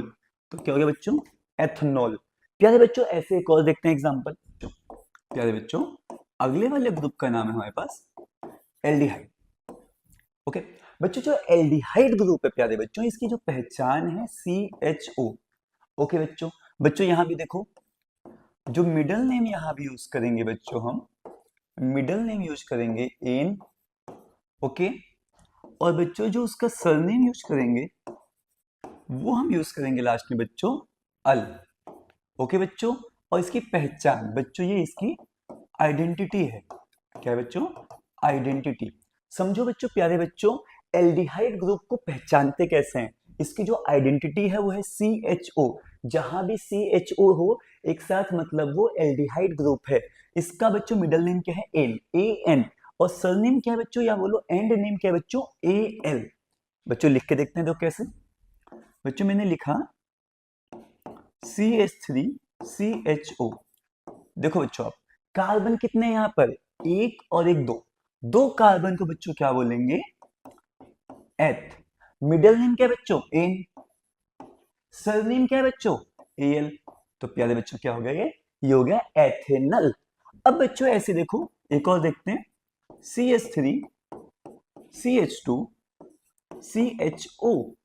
तो क्या हो गया बच्चों एथनॉल। प्यारे बच्चों ऐसे एक और देखते हैं एग्जांपल। प्यारे बच्चों अगले वाले ग्रुप का नाम है हमारे पास एल्डिहाइड। ओके बच्चों, जो एल्डिहाइड ग्रुप है प्यारे बच्चों, इसकी जो पहचान है CHO। ओके बच्चों, बच्चों यहां भी देखो, जो मिडिल नेम यहां भी यूज करेंगे बच्चों, हम मिडिल नेम यूज करेंगे एन। ओके, और बच्चों जो उसका सरनेम यूज करेंगे वो हम यूज करेंगे लास्ट में बच्चों अल। ओके बच्चों, और इसकी पहचान बच्चों ये इसकी आइडेंटिटी है, क्या है बच्चों आइडेंटिटी। समझो बच्चों प्यारे बच्चों, एल्डिहाइड ग्रुप को पहचानते कैसे हैं, इसकी जो आइडेंटिटी है वो है CHO। जहां भी CHO हो एक साथ मतलब वो एल्डिहाइड ग्रुप है। इसका बच्चों मिडिल नेम क्या है एन, AN, और सरनेम क्या है बच्चों, या बोलो एंड नेम क्या है बच्चों AL। बच्चों लिख के देखते हैं तो कैसे, बच्चों मैंने लिखा CH3CHO। देखो बच्चों आप कार्बन कितने यहाँ पर एक और एक दो, दो कार्बन को बच्चों क्या बोलेंगे एथ। मिडिल नेम क्या है बच्चों एन, सरनेम क्या है बच्चों AL। तो प्यारे बच्चों क्या हो गया ये हो गया एथेनल। अब बच्चों ऐसे देखो एक और देखते हैं CH3 CH2 CHO।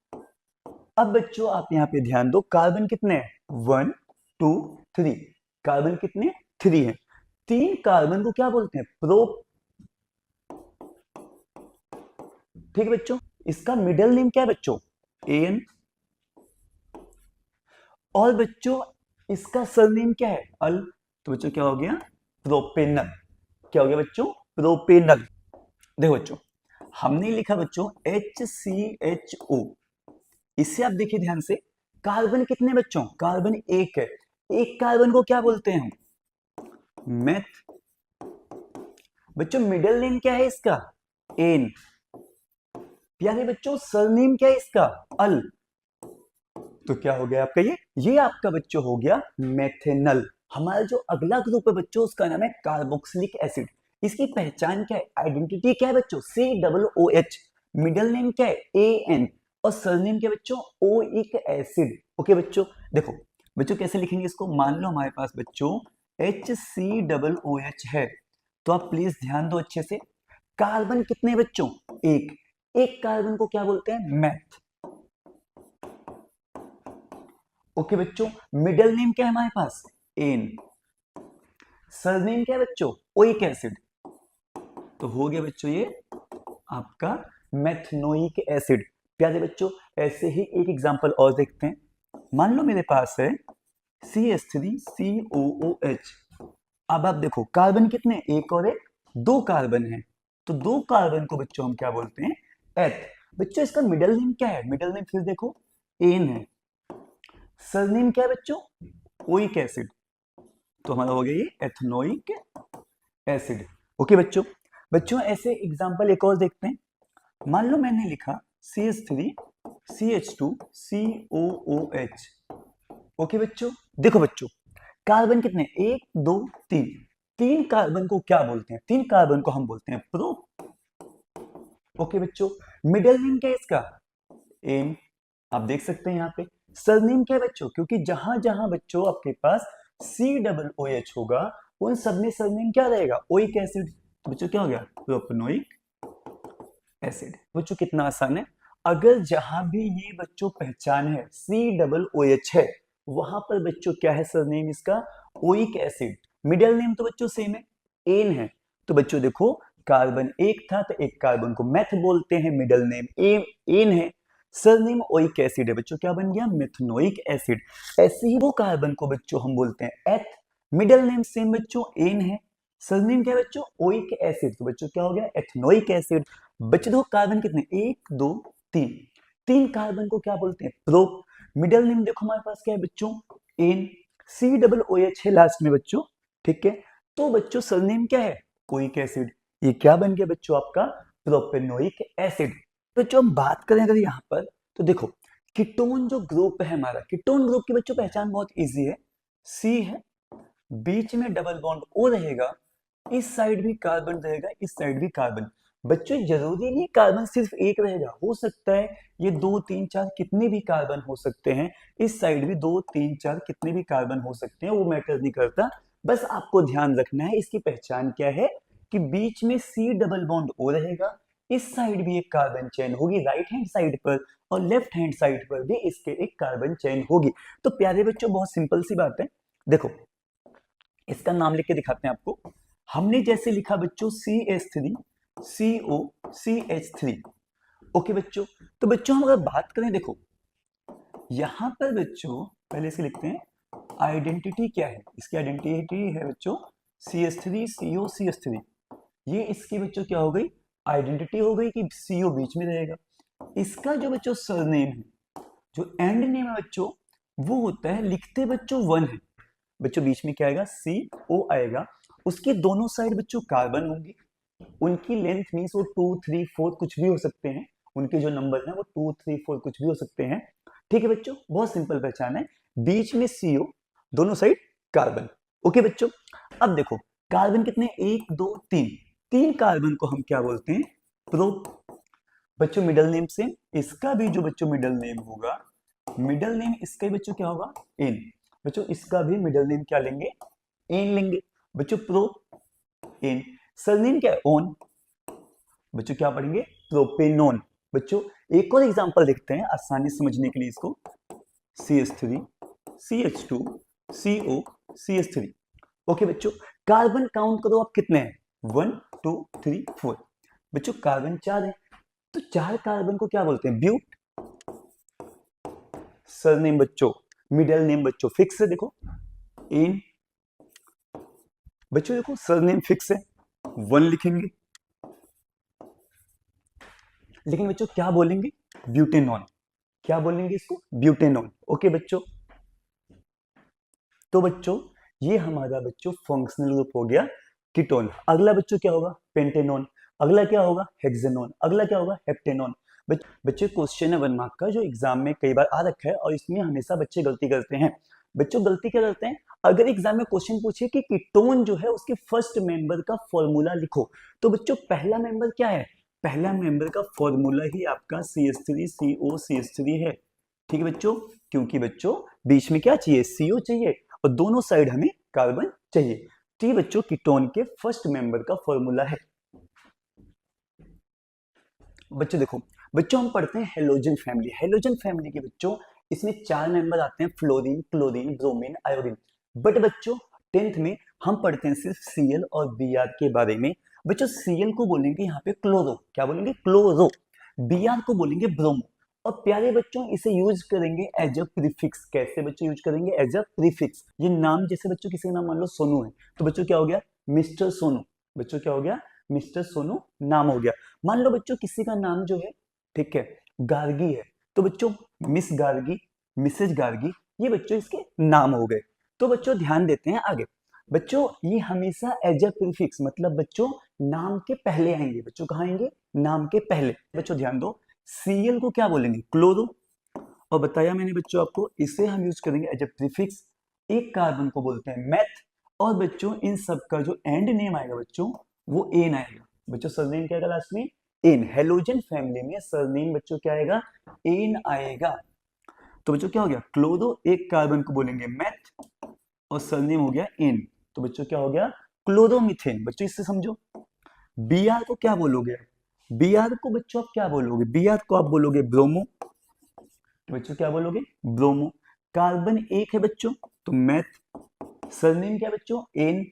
अब बच्चों आप यहाँ पे ध्यान दो, कार्बन कितने हैं 1 2 3, कार्बन कितने 3 है, तीन कार्बन को क्या बोलते हैं प्रो। ठीक है बच्चों, इसका मिडिल नेम क्या है बच्चों AN, और बच्चों इसका सरनेम क्या है अल। तो बच्चों क्या हो गया, प्रोपेनल। क्या हो गया बच्चों, प्रोपेनल। देखो बच्चों, हमने लिखा बच्चों HCHO। इससे आप देखिए ध्यान से, कार्बन कितने बच्चों, कार्बन एक है। एक कार्बन को क्या बोलते हैं हम, मेथ। बच्चों मिडिल नेम क्या है इसका, एन। प्यारे बच्चों सरनेम क्या है इसका, अल। तो क्या हो गया आपका, ये आपका बच्चों हो गया मेथेनल। हमारा जो अगला ग्रुप है बच्चों, उसका नाम है कार्बोक्सिलिक एसिड। इसकी पहचान क्या है, आइडेंटिटी क्या है बच्चों, COOH। मिडिल नेम क्या है, AN। और सरनेम क्या है बच्चों, ओइक एसिड। ओके बच्चों, देखो बच्चों कैसे लिखेंगे इसको। मान लो हमारे पास बच्चों HCOOH है, तो आप प्लीज ध्यान दो अच्छे से। कार्बन कितने बच्चों, एक। एक कार्बन को क्या बोलते हैं, मैथ। ओके बच्चों, मिडिल नेम क्या है हमारे पास, एन। सरनेम क्या है बच्चों, ओइक एसिड। तो हो गया बच्चों ये आपका मेथनोइक एसिड। प्यारे बच्चों ऐसे ही एक एग्जांपल और देखते हैं। मान लो मेरे पास है CH3COOH। अब आप देखो कार्बन कितने, एक और एक, दो कार्बन है। तो दो कार्बन को बच्चों हम क्या बोलते हैं, एथ। बच्चों इसका मिडिल नेम क्या है, मिडिल नेम फिर देखो एन है। सरनेम क्या है बच्चों, ओइक एसिड। तो हमारा हो गया ये एथनोइक एसिड। ओके बच्चों, बच्चों ऐसे एग्जांपल एक और देखते हैं। मान लो मैंने लिखा CH3CH2COOH। ओके बच्चों, देखो बच्चों कार्बन कितने, एक दो तीन। तीन कार्बन को क्या बोलते हैं, तीन कार्बन को हम बोलते हैं प्रो। ओके बच्चों, मिडिल नेम क्या है इसका, एन। आप देख सकते हैं यहाँ पे। सरनेम क्या है बच्चों, क्योंकि जहां जहां बच्चों आपके पास COOH होगा, उन सब में सरनेम क्या रहेगा, ओइक एसिड। तो बच्चों क्या हो गया, प्रोपेनोइक एसिड। बच्चों कितना आसान है। अगर जहां भी ये बच्चों पहचान है COOH है, वहां पर बच्चों क्या है सरनेम इसका, ओइक एसिड। मिडिल नेम तो बच्चों सेम है, एन है। तो बच्चों देखो कार्बन एक था, तो एक कार्बन को मेथ बोलते हैं, मिडिल नेम एन है। सरनेम ओइक एसिड है, बच्चों क्या बन गया, मेथनोइक एसिड। ऐसे ही वो कार्बन को बच्चों हम बोलते हैं एथ। मिडिल नेम सेम बच्चों एन है, सरनेम क्या है बच्चों, ओइक एसिड। तो बच्चों क्या हो गया, एथनोइक एसिड। बच्चे देखो कार्बन कितने, एक दो तीन। तीन कार्बन को क्या बोलते हैं, प्रोप। मिडिल नेम देखो हमारे पास क्या है बच्चों, एन। COOH है लास्ट में बच्चों, ठीक है। तो बच्चों सरनेम क्या है, ओइक एसिड। ये क्या बन गया बच्चों आपका, प्रोपेनोइक एसिड। बच्चों हम बात करें अगर यहाँ पर, तो देखो कीटोन जो ग्रुप है हमारा, कीटोन ग्रुप की बच्चों पहचान बहुत इजी है। C है, बीच में डबल बॉन्ड O रहेगा, इस साइड भी कार्बन रहेगा, इस साइड भी कार्बन। बच्चों जरूरी नहीं कार्बन सिर्फ एक रहेगा, हो सकता है ये दो तीन चार कितने भी कार्बन हो सकते हैं। इस साइड भी दो तीन चार कितने भी कार्बन हो सकते हैं, वो मैटर नहीं करता। बस आपको ध्यान रखना है इसकी पहचान क्या है, कि बीच में C डबल बॉन्ड O रहेगा, इस साइड भी एक कार्बन चेन होगी राइट हैंड साइड पर, और लेफ्ट हैंड साइड पर भी इसके एक कार्बन चेन होगी। तो प्यारे बच्चों बहुत सिंपल सी बात है। देखो इसका नाम लिख के दिखाते हैं आपको। हमने जैसे लिखा बच्चों CH3COCH3। ओके बच्चों, तो बच्चों हम अगर बात करें, देखो यहां पर बच्चों पहले इसे लिखते हैं, आइडेंटिटी क्या है, इसकी आइडेंटिटी है बच्चों CH3COCH3। ये इसकी बच्चों क्या हो गई, आइडेंटिटी हो गई कि CO बीच में रहेगा। इसका जो बच्चों सरनेम है, जो एंड नेम है बच्चों, वो होता है, लिखते बच्चों वन है। बच्चों बीच में क्या आएगा, CO आएगा। उसके दोनों साइड बच्चों कार्बन होंगे, उनकी लेंथ मीन्स वो 2 3 4 कुछ भी हो सकते हैं। उनके जो नंबर हैं वो 2 3 4 कुछ भी हो सकते हैं। ठीक है बच्चों, बहुत सिंपल पहचान है। बीच में CO, दोनों साइड कार्बन। ओके बच्चों, अब देखो कार्बन कितने, एक दो तीन। तीन कार्बन को हम क्या बोलते हैं, प्रो। बच्चों मिडिल नेम से, इसका भी जो बच्चों मिडिल नेम होगा, मिडिल नेम इसका भी बच्चों क्या होगा, एन। बच्चों इसका भी मिडिल नेम क्या लेंगे, एन लेंगे। बच्चों प्रो एन। सरनेम क्या है, ओन। बच्चों क्या पढ़ेंगे, प्रोपेनोन। बच्चों एक और एग्जांपल देखते हैं आसानी से समझने के लिए इसको। CH3 CH2 CO CH3। Okay बच्चों, कार्बन काउंट करो आप कितने हैं, 1 2 3 4। बच्चों कार्बन चार है, तो चार कार्बन को क्या बोलते हैं, ब्यूट। सरनेम बच्चों, मिडिल नेम बच्चों फिक्स है, देखो इन। बच्चों देखो सरनेम फिक्स है, 1 लिखेंगे, लेकिन बच्चों क्या बोलेंगे, ब्यूटेनॉन, क्या बोलेंगे इसको, ब्यूटेनॉन। ओके बच्चों, तो बच्चों ये हमारा बच्चों फंक्शनल ग्रुप हो गया कीटोन। अगला बच्चों क्या होगा, पेंटेनॉन। अगला क्या होगा, हेक्सेनॉन। अगला क्या होगा, हेप्टेनॉन। बच्चे क्वेश्चन है 1 मार्क का जो एग्जाम में कई बार आ रखा है और इसमें हमेशा बच्चे गलती करते हैं। बच्चों गलती क्या करते हैं, अगर एग्जाम में क्वेश्चन पूछे कि कीटोन जो है उसके फर्स्ट मेंबर का फॉर्मूला लिखो, तो बच्चों पहला मेंबर क्या है, पहला मेंबर का फॉर्मूला ही आपका CH3COCH3 है। ठीक है बच्चों, क्योंकि बच्चों बीच में क्या चाहिए, CO चाहिए और दोनों साइड हमें कार्बन चाहिए। तो ये बच्चों कीटोन के फर्स्ट मेंबर का फॉर्मूला है। बच्चों देखो, बच्चों हम पढ़ते हैं हेलोजन फैमिली। हेलोजन फैमिली के बच्चों इसमें 4 मेंबर आते हैं, fluorine, chlorine, bromine, iodine. But बच्चों 10th में हम पढ़ते हैं सिर्फ Cl और Br के बारे में। बच्चों Cl को बोलेंगे यहाँ पे क्लोरो, क्या बोलेंगे, क्लोरो। Br को बोलेंगे ब्रोमो। और प्यारे बच्चों इसे यूज करेंगे एज अ प्रीफिक्स। कैसे बच्चों यूज करेंगे, एज अ प्रीफिक्स। ये नाम जैसे बच्चों किसी का नाम मान लो सोनू है, तो बच्चों क्या हो गया, मिस्टर सोनू। बच्चों क्या हो गया, मिस्टर सोनू नाम हो गया। मान लो बच्चों किसी का नाम जो है, ठीक है, गार्गी है, तो बच्चों मिस गार्गी, मिसेज गार्गी, ये बच्चों इसके नाम हो गए। तो बच्चों ध्यान देते हैं आगे। बच्चों ये हमेशा एज अ प्रीफिक्स, मतलब बच्चों नाम के पहले आएंगे। बच्चों कहाँ आएंगे, नाम के पहले। बच्चों ध्यान दो, Cl को क्या बोलेंगे, क्लोरो। और बताया मैंने बच्चों आपको, इसे हम यूज करेंगे एज अ प्रीफिक्स। एक कार्बन को बोलते हैं मैथ। और बच्चों इन सब का जो एंड नेम आएगा बच्चों, वो एन आएगा। बच्चों सरनेम क्या आएगा लास्ट में, एन। हेलोजन फैमिली में सरनेम बच्चों क्या आएगा, एन आएगा। तो बच्चों क्या हो गया, क्लोरो, एक कार्बन को बोलेंगे मैथ और सरनेम हो गया एन। तो बच्चों क्या हो गया, क्लोरोमीथेन। बच्चों इससे समझो, Br को क्या बोलोगे, Br को बच्चों आप क्या बोलोगे, Br को आप बोलोगे ब्रोमो। तो बच्चों क्या बोलोगे, ब्रोमो। कार्बन एक है बच्चों, तो मैथ। सरनेम क्या है बच्चों, एन,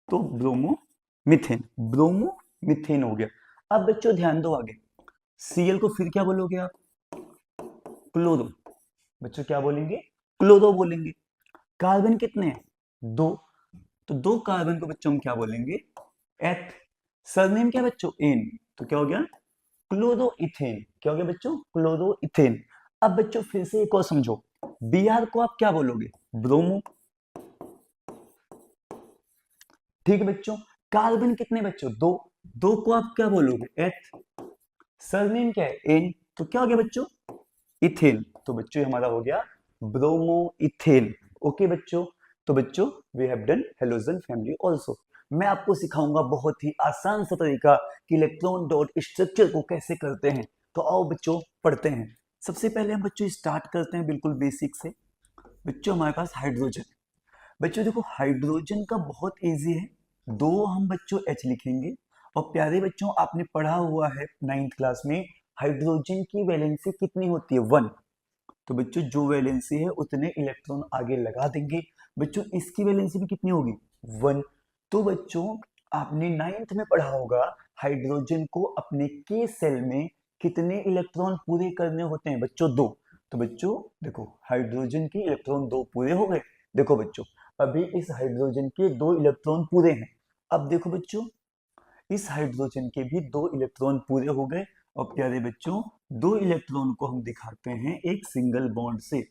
तो ब्रोमो मिथेन। ब्रोमो मिथेन हो गया। अब बच्चों ध्यान दो आगे, Cl को फिर क्या बोलोगे आप, क्लोरो। बच्चों क्या बोलेंगे, क्लोरो बोलेंगे। कार्बन कितने हैं, 2, तो 2 कार्बन को बच्चों हम क्या बोलेंगे, एथ। सरनेम क्या बच्चों, एन, तो क्या हो गया, क्लोरो इथेन। क्या हो गया बच्चों, क्लोरो इथेन। अब बच्चों फिर से एक और समझो, Br को आप क्या बोलोगे, ब्रोमो। ठीक है बच्चों, कार्बन कितने बच्चों, 2, 2 को आप क्या बोलोगे, एथ। सरनेम क्या है, एन, तो क्या हो गया बच्चों, इथेन। तो बच्चों हमारा हो गया ब्रोमो इथेन। ओके बच्चों, तो बच्चों we have done halogen family also. मैं आपको सिखाऊंगा बहुत ही आसान सा तरीका कि इलेक्ट्रॉन डॉट स्ट्रक्चर को कैसे करते हैं। तो आओ बच्चों पढ़ते हैं। सबसे पहले हम बच्चों स्टार्ट करते हैं बिल्कुल बेसिक से। बच्चों हमारे पास हाइड्रोजन। बच्चों देखो हाइड्रोजन का बहुत इजी है, 2 हम बच्चों H लिखेंगे। और प्यारे बच्चों आपने पढ़ा हुआ है 9th क्लास में, हाइड्रोजन की वैलेंसी कितनी होती है, 1। तो बच्चों जो वैलेंसी है उतने इलेक्ट्रॉन आगे लगा देंगे। बच्चों इसकी वैलेंसी भी कितनी होगी, 1। तो बच्चों आपने 9th में पढ़ा होगा हाइड्रोजन को अपने के सेल में कितने इलेक्ट्रॉन पूरे करने होते हैं बच्चों, 2। तो बच्चों देखो हाइड्रोजन के इलेक्ट्रॉन 2 पूरे हो गए। देखो बच्चों अभी इस हाइड्रोजन के 2 इलेक्ट्रॉन पूरे हैं। अब देखो बच्चों इस हाइड्रोजन के भी 2 इलेक्ट्रॉन पूरे हो गए। और प्यारे बच्चों 2 इलेक्ट्रॉन को हम दिखाते हैं एक सिंगल बॉन्ड से।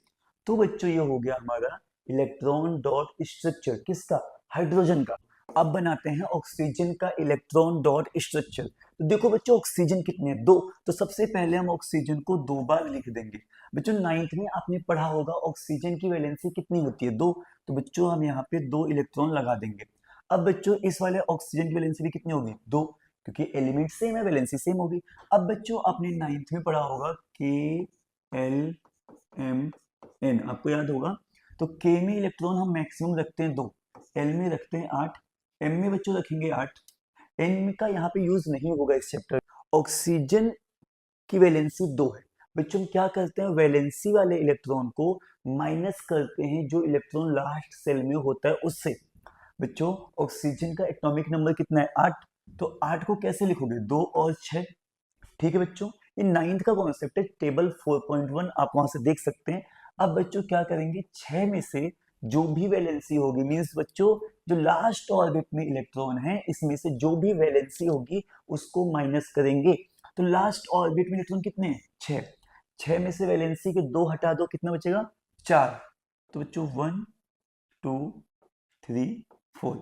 तो बच्चों ये हो गया हमारा इलेक्ट्रॉन डॉट स्ट्रक्चर, किसका, हाइड्रोजन का। अब बनाते हैं ऑक्सीजन का इलेक्ट्रॉन डॉट स्ट्रक्चर। तो देखो बच्चों ऑक्सीजन कितने हैं, 2। तो सबसे पहले हम ऑक्सीजन को 2 बार लिख देंगे। बच्चों 9th में आपने पढ़ा होगा ऑक्सीजन की वैलेंसी कितनी होती है, 2। तो बच्चों हम यहाँ पे 2 इलेक्ट्रॉन लगा देंगे। अब बच्चों इस वाले ऑक्सीजन की वैलेंसी भी कितनी होगी, 2, क्योंकि एलिमेंट सेम है वैलेंसी सेम होगी। अब बच्चों आपने 9th में पढ़ा होगा के एल एम एन, आपको याद होगा। तो के में इलेक्ट्रॉन हम मैक्सिमम रखते हैं 2, एल में रखते हैं 8, एम में बच्चों रखेंगे 8। एन का यहाँ पे यूज नहीं होगा इस चैप्टर। ऑक्सीजन की वैलेंसी 2 है। बच्चों हम क्या करते हैं, वैलेंसी वाले इलेक्ट्रॉन को माइनस करते हैं जो इलेक्ट्रॉन लास्ट सेल में होता है उससे। बच्चों ऑक्सीजन का एटॉमिक नंबर कितना है, 8। तो 8 को कैसे लिखोगे, 2 और 6। ठीक है बच्चों, ये 9th का कॉन्सेप्ट है, टेबल 4.1 आप वहां से देख सकते हैं। अब बच्चों क्या करेंगे, 6 में से जो भी वैलेंसी होगी, मीन्स बच्चों जो लास्ट ऑर्बिट में इलेक्ट्रॉन है इसमें से जो भी वैलेंसी होगी उसको माइनस करेंगे। तो लास्ट ऑर्बिट में इलेक्ट्रॉन कितने हैं? 6। 6 में से वैलेंसी के 2 हटा दो, कितना बचेगा? 4। तो बच्चों 1 2 3 4।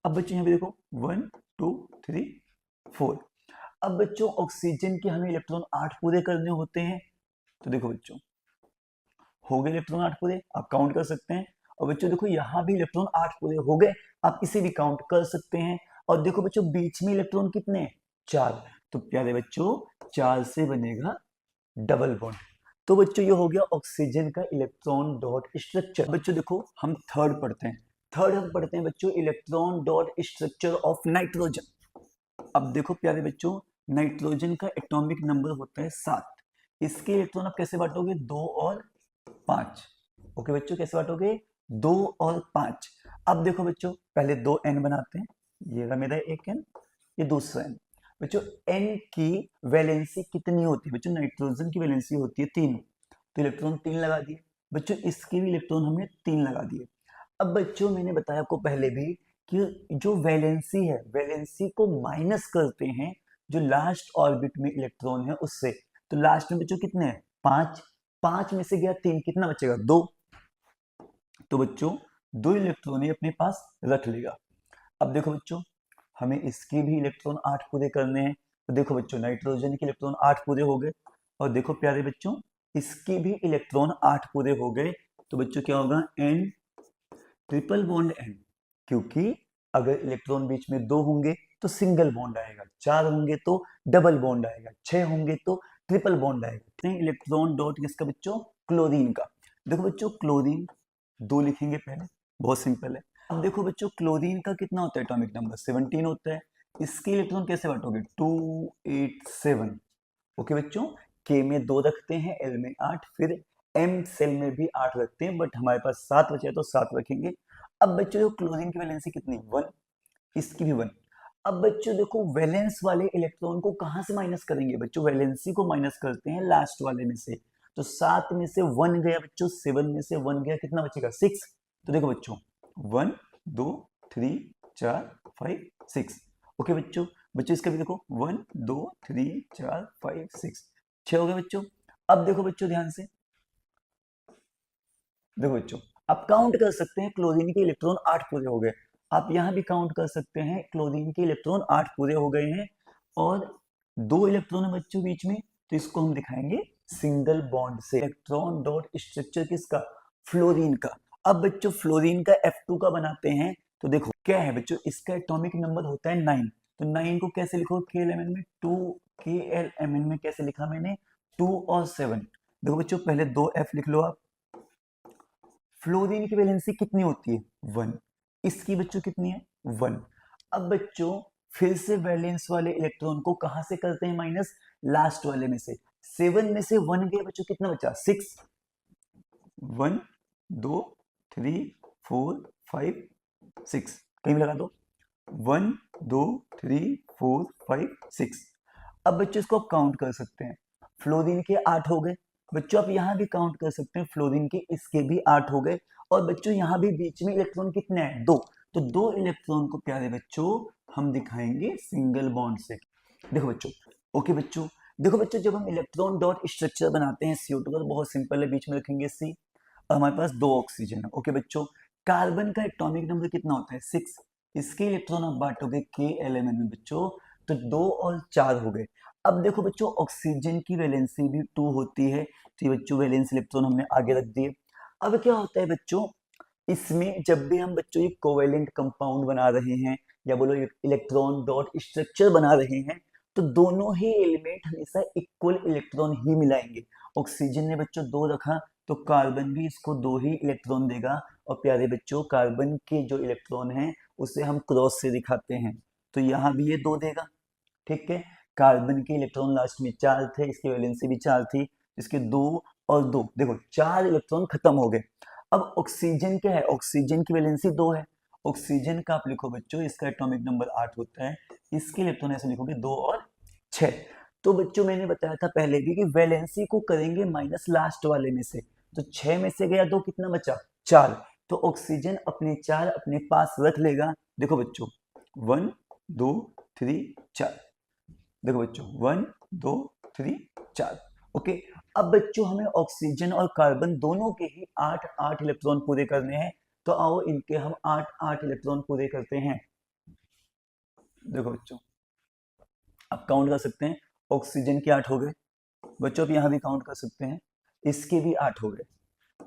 अब बच्चों यहाँ पे देखो 1 2 3 4। अब बच्चों ऑक्सीजन के हमें इलेक्ट्रॉन 8 पूरे करने होते हैं। तो देखो बच्चों हो गए इलेक्ट्रॉन 8 पूरे, आप काउंट कर सकते हैं। और बच्चों देखो यहाँ भी इलेक्ट्रॉन 8 पूरे हो गए, आप इसे भी काउंट कर सकते हैं। और देखो बच्चों बीच में इलेक्ट्रॉन कितने हैं? 4। तो प्यारे बच्चों 4 से बनेगा डबल बॉन्ड। तो बच्चों ये हो गया ऑक्सीजन का इलेक्ट्रॉन डॉट स्ट्रक्चर। बच्चों देखो हम थर्ड पढ़ते हैं। थर्ड हम पढ़ते हैं बच्चों electron dot structure of nitrogen. अब देखो प्यारे बच्चों नाइट्रोजन का एटॉमिक नंबर होता है 7। इसके इलेक्ट्रॉन आप कैसे बांटोगे? 2 और 5। ओके बच्चों कैसे बांटोगे? 2 और 5। अब देखो बच्चों पहले 2 n बनाते हैं। ये रहा मेरा एक n, ये दूसरा n। बच्चों n की वैलेंसी कितनी होती है? बच्चों नाइट्रोजन की वैलेंसी होती है 3, तो इलेक्ट्रॉन 3 लगा दिए। बच्चों इसकी भी इलेक्ट्रॉन हमने 3 लगा दिए। अब बच्चों मैंने बताया आपको पहले भी कि जो वैलेंसी है वैलेंसी को माइनस करते हैं जो लास्ट ऑर्बिट में इलेक्ट्रॉन है उससे। तो लास्ट में बच्चों कितने हैं? 5। 5 में से गया 3, कितना बचेगा? 2। तो बच्चों 2 इलेक्ट्रॉन ही अपने पास रख लेगा। अब देखो बच्चों हमें इसके भी इलेक्ट्रॉन 8 पूरे करने हैं। तो देखो बच्चों नाइट्रोजन के इलेक्ट्रॉन 8 पूरे हो गए, और देखो प्यारे बच्चों इसके भी इलेक्ट्रॉन 8 पूरे हो गए। तो बच्चों क्या होगा? n ट्रिपल बॉन्ड n, क्योंकि अगर इलेक्ट्रॉन बीच में 2 होंगे तो सिंगल बॉन्ड आएगा, 4 होंगे तो डबल बॉन्ड आएगा, 6 होंगे तो ट्रिपल बॉन्ड आएगा। इलेक्ट्रॉन डॉट किसका बच्चों? क्लोरीन का। देखो बच्चों क्लोरीन 2 लिखेंगे पहले, बहुत सिंपल है। अब देखो बच्चों क्लोरीन का कितना होता है एटॉमिक नंबर? 17 होता है। इसके इलेक्ट्रॉन कैसे बांटोगे? 2 8 7। ओके बच्चों के में 2 रखते हैं, एल में 8, फिर एम सेल में भी 8 रखते हैं, बट हमारे पास 7 बचे तो 7 रखेंगे। अब बच्चों जो क्लोरीन की वैलेंसी कितनी? 1। इसकी भी 1। अब बच्चों देखो वैलेंस वाले इलेक्ट्रॉन को कहां से माइनस करेंगे? बच्चों वैलेंसी को माइनस करते हैं लास्ट वाले में से। तो 7 में से 1 गया बच्चों, 7 में से 1 गया, कितना बचेगा? 6। तो देखो बच्चों 1 2 3 4 5 6। ओके बच्चों इसका भी देखो 1 2 3 4 5 6, 6 हो गए बच्चों। अब देखो बच्चों ध्यान से, देखो बच्चों आप काउंट कर सकते हैं क्लोरीन के इलेक्ट्रॉन 8 पूरे हो गए। आप यहां भी काउंट कर सकते हैं क्लोरीन के इलेक्ट्रॉन 8 पूरे हो गए हैं, और 2 इलेक्ट्रॉन है बच्चों बीच में, तो इसको हम दिखाएंगे सिंगल बॉन्ड से। इलेक्ट्रॉन डॉट स्ट्रक्चर किसका? फ्लोरीन का। अब बच्चों फ्लोरीन का F2 का बनाते हैं। तो देखो क्या है बच्चों, इसका एटॉमिक नंबर होता है 9। तो 9 को कैसे लिखो? KLMN में 2, KLMN में कैसे लिखा मैंने? 2 और 7। देखो बच्चों पहले 2 F लिख लो आप। फ्लोरीन की वैलेंसी कितनी होती है? 1। इसकी बच्चों कितनी है? 1। अब बच्चों फिर से वैलेंस वाले इलेक्ट्रॉन को कहां से करते हैं माइनस? लास्ट वाले में से। 7 में से 1 गया बच्चों, कितना बचा? 6। 1 2 3 4 5 6, कहीं भी लगा दो। 1 2 3 4 5 6। अब बच्चों इसको आप काउंट कर सकते हैं। फ्लोरीन के 8 हो गए बच्चों, आप यहां भी काउंट कर सकते हैं फ्लोरीन के, इसके भी 8 हो गए। और बच्चों यहां भी बीच में इलेक्ट्रॉन कितने हैं? 2। तो 2 इलेक्ट्रॉन को प्यारे बच्चों हम दिखाएंगे सिंगल बॉन्ड से। देखो बच्चों ओके बच्चों देखो बच्चों जब हम इलेक्ट्रॉन डॉट स्ट्रक्चर बनाते हैं CO2 का, तो बहुत सिंपल है, बीच में रखेंगे C, और हमारे पास 2 ऑक्सीजन है। ओके बच्चों कार्बन का एटॉमिक नंबर कितना होता है? 6। इसके इलेक्ट्रॉन आप बांटोगे KLMN में बच्चों, तो 2 और 4 हो गए। अब देखो बच्चों ऑक्सीजन की वैलेंसी भी 2 होती है, तो ये बच्चों वैलेंस इलेक्ट्रॉन हमने आगे रख दिए। अब क्या होता है बच्चों, इसमें जब भी हम बच्चों ये कोवेलेंट कंपाउंड बना रहे हैं, या बोलो इलेक्ट्रॉन डॉट स्ट्रक्चर बना रहे हैं, तो दोनों ही एलिमेंट हमेशा इक्वल इलेक्ट्रॉन ही मिलाएंगे। ऑक्सीजन ने बच्चों 2 रखा, तो कार्बन भी इसको 2 ही इलेक्ट्रॉन देगा। और प्यारे बच्चों कार्बन के जो इलेक्ट्रॉन हैं उसे हम क्रॉस से दिखाते हैं, तो यहाँ भी ये 2 देगा। ठीक है, कार्बन के इलेक्ट्रॉन लास्ट में 4 थे, इसकी वैलेंसी भी 4 थी, इसके 2 और 2 देखो 4 इलेक्ट्रॉन खत्म हो गए। अब ऑक्सीजन क्या है? ऑक्सीजन की वैलेंसी 2 है। ऑक्सीजन का आप लिखो बच्चों, इसका एटॉमिक नंबर 8 होता है, इसके इलेक्ट्रॉन ऐसे लिखोगे 2 और 6। तो बच्चों मैंने बताया था पहले भी कि वैलेंसी को करेंगे माइनस लास्ट वाले में से, तो 6 में से गया 2, कितना बचा? 4। तो ऑक्सीजन अपने 4 अपने पास रख लेगा। देखो बच्चों 1 2 3 4, देखो बच्चों 1 2 3 4। ओके, अब बच्चों हमें ऑक्सीजन और कार्बन दोनों के ही 8 8 इलेक्ट्रॉन पूरे करने हैं। तो आओ इनके हम 8 8 इलेक्ट्रॉन पूरे करते हैं। देखो बच्चों आप काउंट कर सकते हैं, ऑक्सीजन के 8 हो गए बच्चों, अब यहाँ भी काउंट कर सकते हैं, इसके भी 8 हो गए।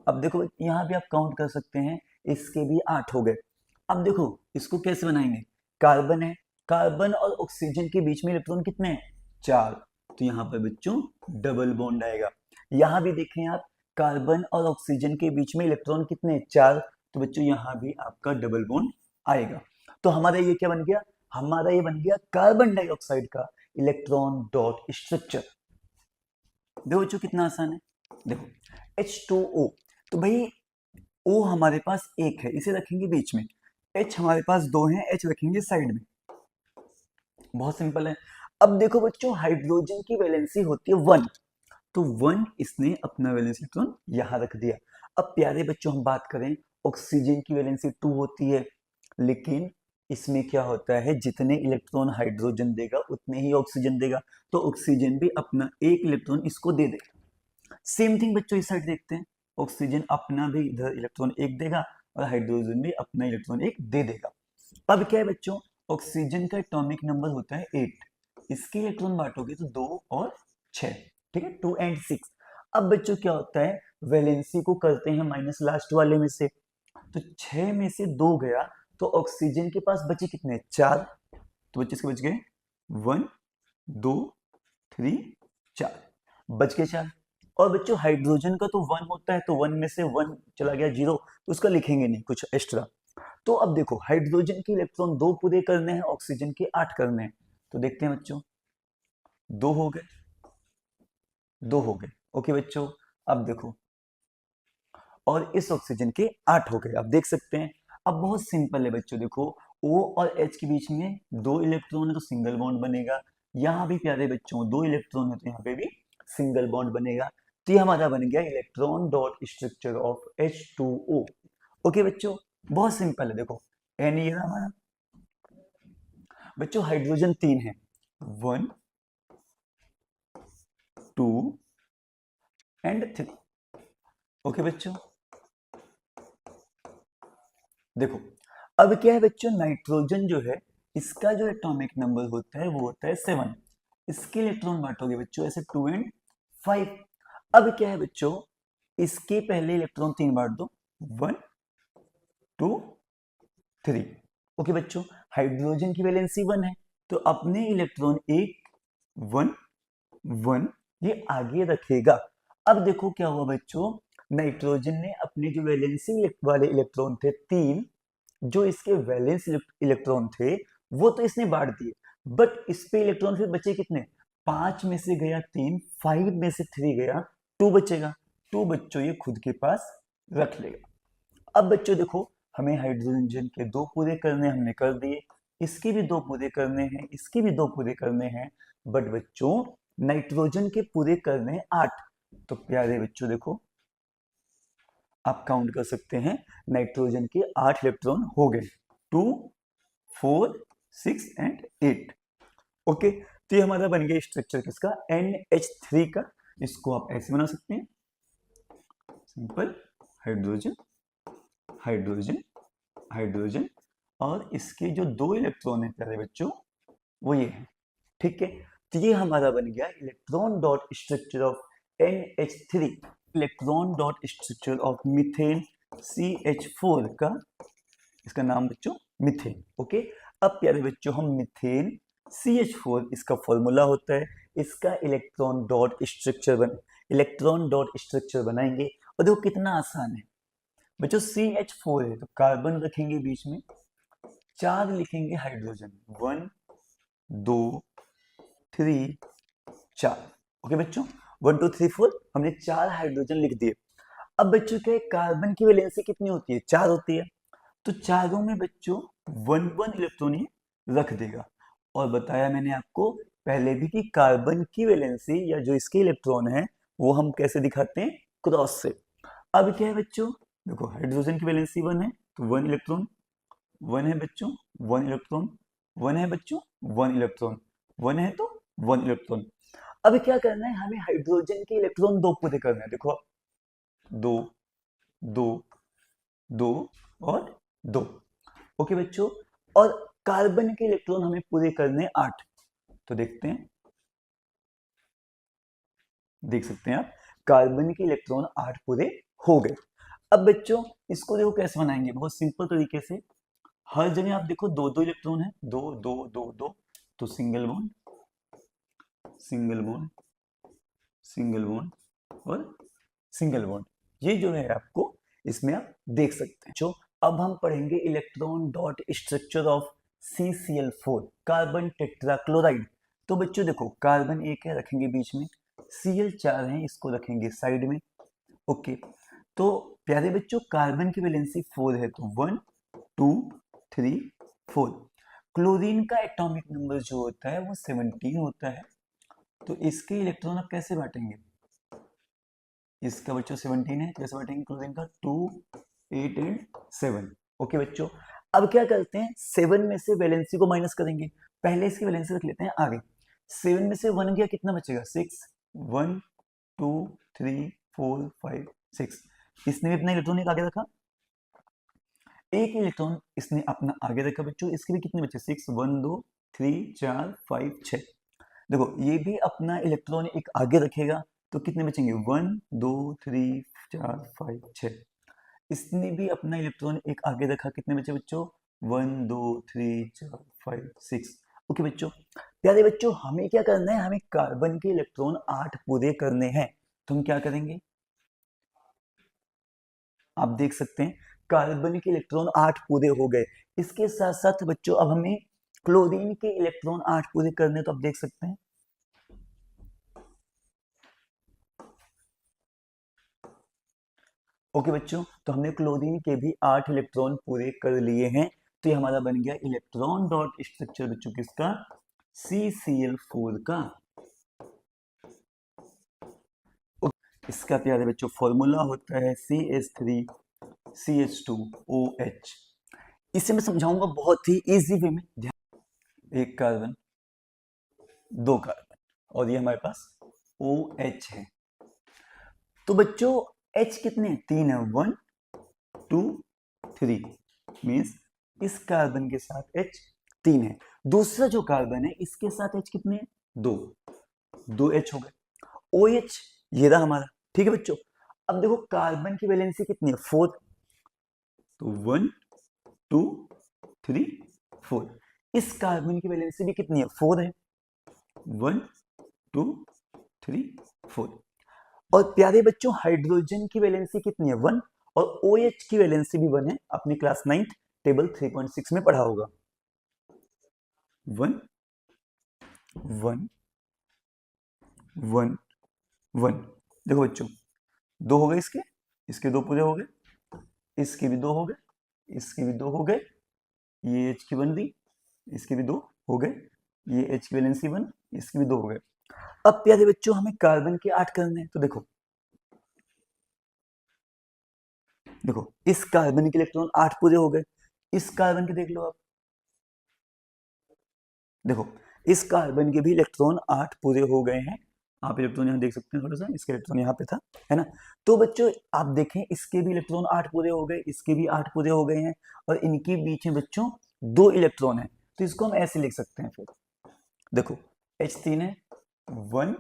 अब देखो यहाँ भी आप काउंट कर सकते हैं, इसके भी 8 हो गए। अब देखो इसको कैसे बनाएंगे, कार्बन है, कार्बन और ऑक्सीजन के बीच में इलेक्ट्रॉन कितने हैं, 4। तो यहाँ पर बच्चों डबल बॉन्ड आएगा। यहाँ भी देखें आप, कार्बन और ऑक्सीजन के बीच में इलेक्ट्रॉन कितने हैं, 4। तो बच्चों यहाँ भी आपका डबल बॉन्ड आएगा। तो हमारा ये क्या बन गया, हमारा ये बन गया कार्बन डाइऑक्साइड का इलेक्ट्रॉन डॉट स्ट्रक्चर। देखो बच्चों कितना आसान है, देखो H2O, तो भाई O हमारे पास एक है, इसे रखेंगे बीच में, H हमारे पास 2 हैं, H रखेंगे साइड में, बहुत सिंपल है। अब देखो बच्चों हाइड्रोजन की वैलेंसी होती है 1, तो 1 इसने अपना वैलेंस इलेक्ट्रॉन यहां रख दिया। अब प्यारे बच्चों हम बात करें, ऑक्सीजन की वैलेंसी 2 होती है, लेकिन इसमें क्या होता है, जितने इलेक्ट्रॉन हाइड्रोजन देगा उतने ही ऑक्सीजन देगा, तो ऑक्सीजन भी अपना एक इलेक्ट्रॉन इसको दे देगा। सेम थिंग बच्चों इस साइड देखते हैं, ऑक्सीजन अपना भी इधर इलेक्ट्रॉन एक देगा और हाइड्रोजन भी अपना इलेक्ट्रॉन एक दे देगा। अब क्या है बच्चों, ऑक्सीजन का एटॉमिक नंबर होता है 8, इसके इलेक्ट्रॉन बांटोगे तो 2 और 6, ठीक है 2 और 6। अब बच्चों क्या होता है, वैलेंसी को करते हैं माइनस लास्ट वाले में से, तो 6 में से 2 गया, तो ऑक्सीजन के पास बचे कितने, 4। तो बच्चे इसके बच गए 1 2 3 4, बच गए 4। और बच्चों हाइड्रोजन का तो 1 होता है, तो 1 में से 1 चला गया 0, तो उसका लिखेंगे नहीं कुछ एक्स्ट्रा। तो अब देखो हाइड्रोजन के इलेक्ट्रॉन 2 पूरे करने हैं, ऑक्सीजन के 8 करने हैं, तो देखते हैं बच्चों 2 हो गए, 2 हो गए। ओके बच्चों अब देखो, और इस ऑक्सीजन के 8 हो गए, आप देख सकते हैं। अब बहुत सिंपल है बच्चों, देखो O और H के बीच में 2 इलेक्ट्रॉन है तो सिंगल बॉन्ड बनेगा, यहाँ भी प्यारे बच्चों 2 इलेक्ट्रॉन है तो यहाँ पे भी सिंगल बॉन्ड बनेगा। तो ये हमारा बन गया electron dot structure of H2O। Okay बच्चों बहुत सिंपल है, देखो N ये हमारा, बच्चों हाइड्रोजन 3 है, 1 2 एंड 3। ओके बच्चों देखो अब क्या है बच्चों, नाइट्रोजन जो है इसका जो एटॉमिक नंबर होता है वो होता है 7, इसके इलेक्ट्रॉन बांटोगे बच्चों ऐसे 2 एंड 5। अब क्या है बच्चों, इसके पहले इलेक्ट्रॉन 3 बांट दो, 1 2 3। ओके बच्चों हाइड्रोजन की वैलेंसी 1 है, तो अपने इलेक्ट्रॉन 1 1 ये आगे रखेगा। अब देखो क्या हुआ बच्चों, नाइट्रोजन ने अपने जो वैलेंसी वाले इलेक्ट्रॉन थे 3, जो इसके वैलेंस इलेक्ट्रॉन थे वो तो इसने बांट दिए, बट इस पे इलेक्ट्रॉन फिर बचे कितने, 5 में से गया 3, 5 में से 3 गया 2 बचेगा, 2 बच्चों ये खुद के पास रख लेगा। अब बच्चों देखो हमें हाइड्रोजन के 2 पूरे करने हमने कर दिए, इसके भी 2 पूरे करने हैं, इसके भी 2 पूरे करने हैं, बट बच्चों नाइट्रोजन के पूरे करने हैं 8। तो प्यारे बच्चों देखो आप काउंट कर सकते हैं, नाइट्रोजन के 8 इलेक्ट्रॉन हो गए, 2 4 6 एंड 8। ओके तो ये हमारा बन गया स्ट्रक्चर किसका, NH3 का। इसको आप ऐसे बना सकते हैं, सिंपल हाइड्रोजन हाइड्रोजन हाइड्रोजन, और इसके जो 2 इलेक्ट्रॉन है प्यारे बच्चों वो ये है, ठीक है। तो ये हमारा बन गया electron dot structure of NH3, electron dot structure of methane CH4 का, इसका नाम बच्चों मीथेन। ओके अब प्यारे बच्चों हम मीथेन CH4 इसका फॉर्मूला होता है, इसका इलेक्ट्रॉन डॉट स्ट्रक्चर बनाएंगे, और देखो कितना आसान है बच्चों, CH4 है तो कार्बन रखेंगे बीच में, 4 लिखेंगे हाइड्रोजन, 1 2 3 4। ओके बच्चों 1 2 3 4 हमने 4 हाइड्रोजन लिख दिए। अब बच्चों क्या है, कार्बन की वैलेंसी कितनी होती है, 4 होती है, तो चारों में बच्चों 1 1 इलेक्ट्रॉन ही रख देगा। और बताया मैंने आपको पहले भी कि कार्बन की वैलेंसी या जो इसके इलेक्ट्रॉन है वो हम कैसे दिखाते हैं, क्रॉस से। अब क्या है बच्चों, देखो हाइड्रोजन की वैलेंसी 1 है तो 1 इलेक्ट्रॉन, 1 है बच्चों 1 इलेक्ट्रॉन, 1 है बच्चों 1 इलेक्ट्रॉन, 1 है तो 1 इलेक्ट्रॉन। अब क्या करना है, हमें हाइड्रोजन के इलेक्ट्रॉन 2 पूरे करना है। देखो 2 2 2 और 2। ओके बच्चों, और कार्बन के इलेक्ट्रॉन हमें पूरे करने 8। तो देखते हैं, देख सकते हैं आप, कार्बन के इलेक्ट्रॉन 8 पूरे हो गए। अब बच्चों इसको देखो कैसे बनाएंगे, बहुत सिंपल तरीके से। हर जगह आप देखो 2 2 इलेक्ट्रॉन है, 2 2 2 2, तो single bond single bond single bond और सिंगल बॉन्ड, ये जो है आपको इसमें आप देख सकते हैं। जो अब हम पढ़ेंगे electron dot structure of CCl4 carbon tetrachloride. तो बच्चों देखो कार्बन एक है, रखेंगे बीच में, Cl4 है, इसको रखेंगे साइड में। ओके, तो प्यारे बच्चों कार्बन की वैलेंसी 4 है, तो 1 2 3 4। क्लोरीन का एटॉमिक नंबर जो होता है वो 17 होता है। तो इसके इलेक्ट्रॉन आप कैसे बांटेंगे, इसका बच्चों 17 है, कैसे बांटेंगे क्लोरीन का, 2 8 एंड 7। ओके बच्चों, अब क्या करते हैं, 7 में से वैलेंसी को माइनस करेंगे। पहले इसकी वैलेंसी रख लेते हैं आगे। 7 में से 1 गया, कितना बचेगा, 6। 1 2 3 4 5 6। इसने भी अपना इलेक्ट्रॉन एक आगे रखा, एक इलेक्ट्रॉन इसने अपना आगे रखा बच्चों, इसके भी कितने बचे, 6 1 2 3 4 5 6। देखो ये भी अपना इलेक्ट्रॉन एक आगे रखेगा, तो कितने बचेंगे, 1 2 3 4 5 6। इसने भी अपना इलेक्ट्रॉन एक आगे रखा, कितने बचे बच्चों, 1 2 3 4 5 6। ओके बच्चों, प्यारे बच्चों हमें क्या करना है, हमें कार्बन के इलेक्ट्रॉन 8 पूरे करने हैं। तो हम क्या करेंगे, आप देख सकते हैं कार्बन के इलेक्ट्रॉन 8 पूरे हो गए। इसके साथ साथ बच्चों अब हमें क्लोरीन के इलेक्ट्रॉन 8 पूरे करने, तो आप देख सकते हैं, ओके बच्चों, तो हमने क्लोरीन के भी 8 इलेक्ट्रॉन पूरे कर लिए हैं। तो ये हमारा बन गया इलेक्ट्रॉन डॉट स्ट्रक्चर बच्चों किसका, CCl4 का। इसका प्यारे बच्चों फॉर्मूला होता है CH3CH2OH। इसे मैं समझाऊंगा बहुत ही इजी वे में। एक कार्बन, 2 कार्बन, और ये हमारे पास OH है। तो बच्चों H कितने, 3 है, 1 2 3, मीन्स इस कार्बन के साथ H 3 है। दूसरा जो कार्बन है इसके साथ H कितने, 2 2 H हो गए। OH ये रहा हमारा, ठीक है बच्चों। अब देखो कार्बन की वैलेंसी कितनी है, 4, तो 1 2 3 4। इस कार्बन की वैलेंसी भी कितनी है, 4 है, 1 2 3 4। और प्यारे बच्चों हाइड्रोजन की वैलेंसी कितनी है, 1, और OH की वैलेंसी भी 1 है, अपनी क्लास 9th टेबल 3.6 में पढ़ा होगा। 1 1 1 1। देखो बच्चों 2 हो गए, इसके 2 पूरे हो गए, इसके भी 2 हो गए, इसके भी 2 हो गए, ये H की 1 दी, इसके भी 2 हो गए, ये H की वैलेंसी 1, इसके भी 2 हो गए। अब प्यारे बच्चों हमें कार्बन के 8 करने हैं। तो देखो देखो इस कार्बन के इलेक्ट्रॉन 8 पूरे हो गए, इस कार्बन के देख लो आप, देखो इस कार्बन के भी इलेक्ट्रॉन 8 पूरे हो गए हैं। आप इलेक्ट्रॉन यहाँ देख सकते हैं, थोड़ा सा इसके इलेक्ट्रॉन यहाँ पे था, है ना। तो बच्चों आप देखें इसके भी इलेक्ट्रॉन 8 पूरे हो गए, इसके भी 8 पूरे हो गए हैं, और इनके बीच में बच्चों 2 इलेक्ट्रॉन है। तो इसको हम ऐसे लिख सकते हैं, फिर देखो H3 है, 1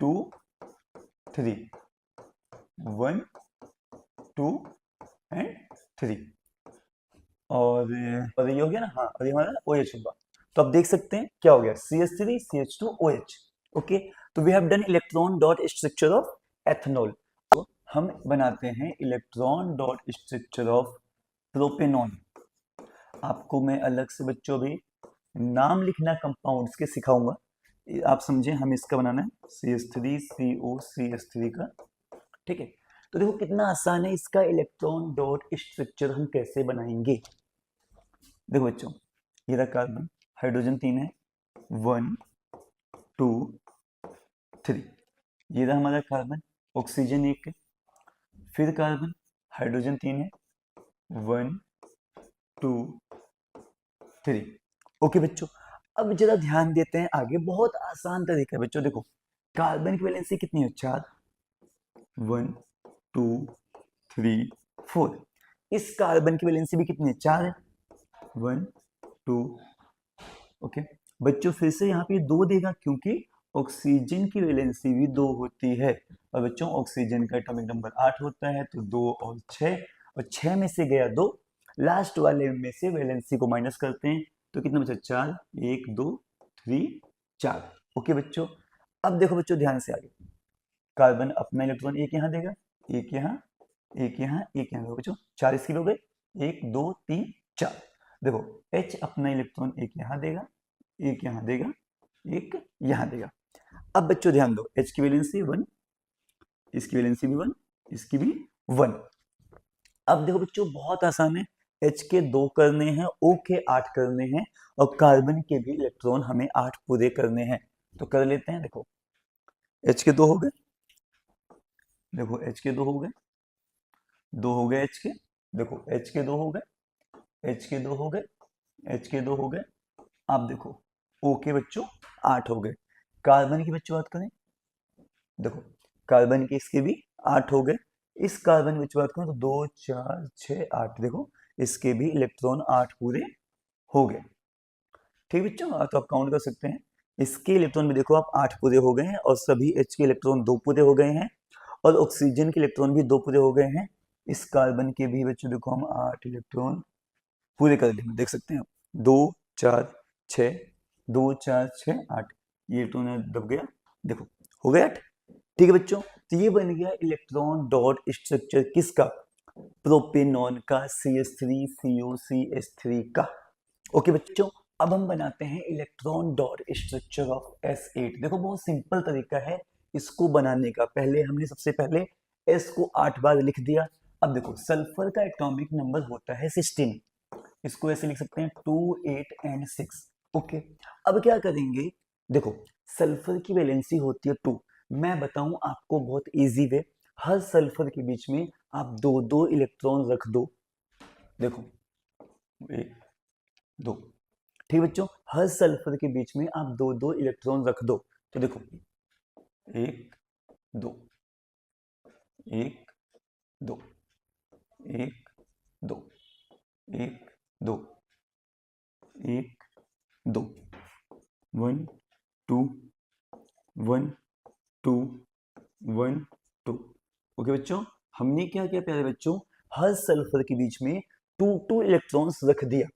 2 3, 1 2 एंड 3, और ये हो गया ना, हाँ, और ये हमारा OH होगा। तो आप देख सकते हैं क्या हो गया, CH3 CH2OH। ओके, तो we have done electron dot structure of ethanol. तो हम बनाते हैं electron dot structure of propanone. आपको मैं अलग से बच्चों भी नाम लिखना कंपाउंड्स के सिखाऊंगा, आप समझे, हम इसका बनाना है CH3COCH3 का, ठीक है। तो देखो कितना आसान है, इसका इलेक्ट्रॉन डॉट स्ट्रक्चर हम कैसे बनाएंगे। देखो बच्चों ये रहा कार्बन, हाइड्रोजन 3 है, 1 2 3। ये रहा हमारा कार्बन, ऑक्सीजन 1 है, फिर कार्बन, हाइड्रोजन 3 है, 1 2 3। ओके बच्चों, अब जरा ध्यान देते हैं आगे, बहुत आसान तरीका है बच्चों। देखो कार्बन की वैलेंसी कितनी है, 4, 1 2 3 4। इस कार्बन की वैलेंसी भी कितनी है, 4 है, 1 2। ओके बच्चों, फिर से यहाँ पे 2 देगा क्योंकि ऑक्सीजन की वैलेंसी भी 2 होती है। और बच्चों ऑक्सीजन का एटॉमिक नंबर 8 होता है, तो 2 और 6, और 6 में से गया 2, लास्ट वाले में से वैलेंसी को माइनस करते हैं तो कितना बचा, 4, 1 2 3 4। ओके बच्चों, अब देखो बच्चों ध्यान से आगे, कार्बन अपना इलेक्ट्रॉन एक यहाँ देगा, एक यहाँ, एक यहाँ, एक यहाँ देगा बच्चों, 4 इसके हो गए, 1 2 3 4। देखो H अपना इलेक्ट्रॉन एक यहाँ देगा, एक यहाँ देगा, एक यहाँ देगा। अब बच्चों ध्यान दो, H की वैलेंसी 1, इसकी वैलेंसी भी 1, इसकी भी 1। अब देखो बच्चों बहुत आसान है, H के 2 करने हैं, O के 8 करने हैं, और कार्बन के भी इलेक्ट्रॉन हमें 8 पूरे करने हैं, तो कर लेते हैं। देखो H के 2 हो गए, देखो H के 2 हो गए, 2 हो गए H के, देखो H के 2 हो गए, H के 2 हो गए, H के 2 हो गए। अब देखो O के बच्चों 8 हो गए। कार्बन की बच्चों बात करें, देखो कार्बन के इसके भी 8 हो गए। इस कार्बन की बात करें तो 2 4 6 8, देखो इसके भी इलेक्ट्रॉन 8 पूरे हो गए। ठीक बच्चों, तो आप काउंट कर सकते हैं, इसके इलेक्ट्रॉन भी देखो आप 8 पूरे हो गए हैं, और सभी H के इलेक्ट्रॉन 2 पूरे हो गए हैं, और ऑक्सीजन के इलेक्ट्रॉन भी 2 पूरे हो गए हैं। इस कार्बन के भी बच्चों देखो हम 8 इलेक्ट्रॉन पूरे कर दिए, देख सकते हैं आप, 2 4 6, 2 4 6 8, ये इलेक्ट्रॉन दब गया, देखो हो गया 8। ठीक है बच्चों, तो ये बन गया इलेक्ट्रॉन डॉट स्ट्रक्चर किसका, प्रोपेनॉन का, CH3COCH3 का। ओके बच्चों, अब हम बनाते हैं electron dot structure of S8। देखो बहुत सिंपल तरीका है इसको बनाने का। पहले हमने सबसे पहले S को 8 बार लिख दिया। अब देखो सल्फर का एटॉमिक नंबर होता है 16, इसको ऐसे लिख सकते हैं 2 8 एंड 6। ओके, अब क्या करेंगे, देखो सल्फर की वैलेंसी होती है 2। मैं बताऊं आपको बहुत इजी वे, हर सल्फर के बीच में आप 2 2 इलेक्ट्रॉन रख दो। देखो 1 2, ठीक बच्चों, हर सल्फर के बीच में आप 2 2 इलेक्ट्रॉन रख दो। तो देखो 1 2 1 2 1 2 1 2 1 2 1 2 1 2 1 2। ओके बच्चों, हमने क्या किया प्यारे बच्चों, हर सल्फर के बीच में 2 2 इलेक्ट्रॉन्स रख दिया।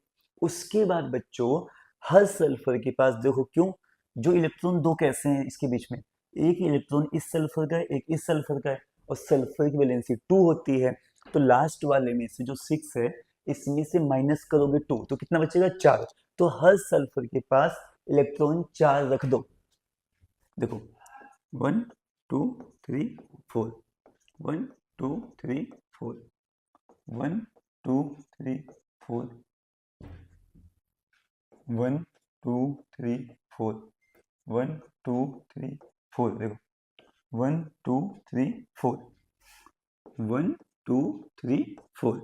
उसके बाद बच्चों हर सल्फर के पास देखो, क्यों, जो इलेक्ट्रॉन 2 कैसे हैं इसके बीच में, एक इलेक्ट्रॉन इस सल्फर का है, एक इस सल्फर का है, और सल्फर की वैलेंसी 2 होती है, तो लास्ट वाले में से जो 6 है इसमें से माइनस करोगे 2, तो कितना बचेगा, 4। तो हर सल्फर के पास इलेक्ट्रॉन 4 रख दो। देखो 1 2 3 4, 1 2 3 4, 1 2 3 4, 1 2 3 4, 1 2 3 4, देखो 1 2 3 4, 1 2 3 4,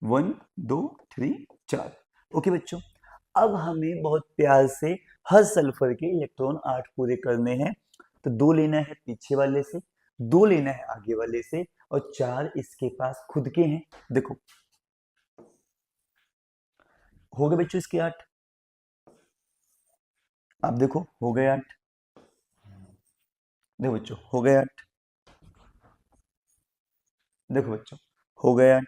1 2 3 4। ओके बच्चों, अब हमें बहुत प्यार से हर सल्फर के इलेक्ट्रॉन 8 पूरे करने हैं। तो 2 लेना है पीछे वाले से, 2 लेना है आगे वाले से, और 4 इसके पास खुद के हैं। देखो हो गए बच्चों इसके 8, आप देखो हो गए 8, देखो बच्चों हो गए 8, देखो बच्चों हो गए 8।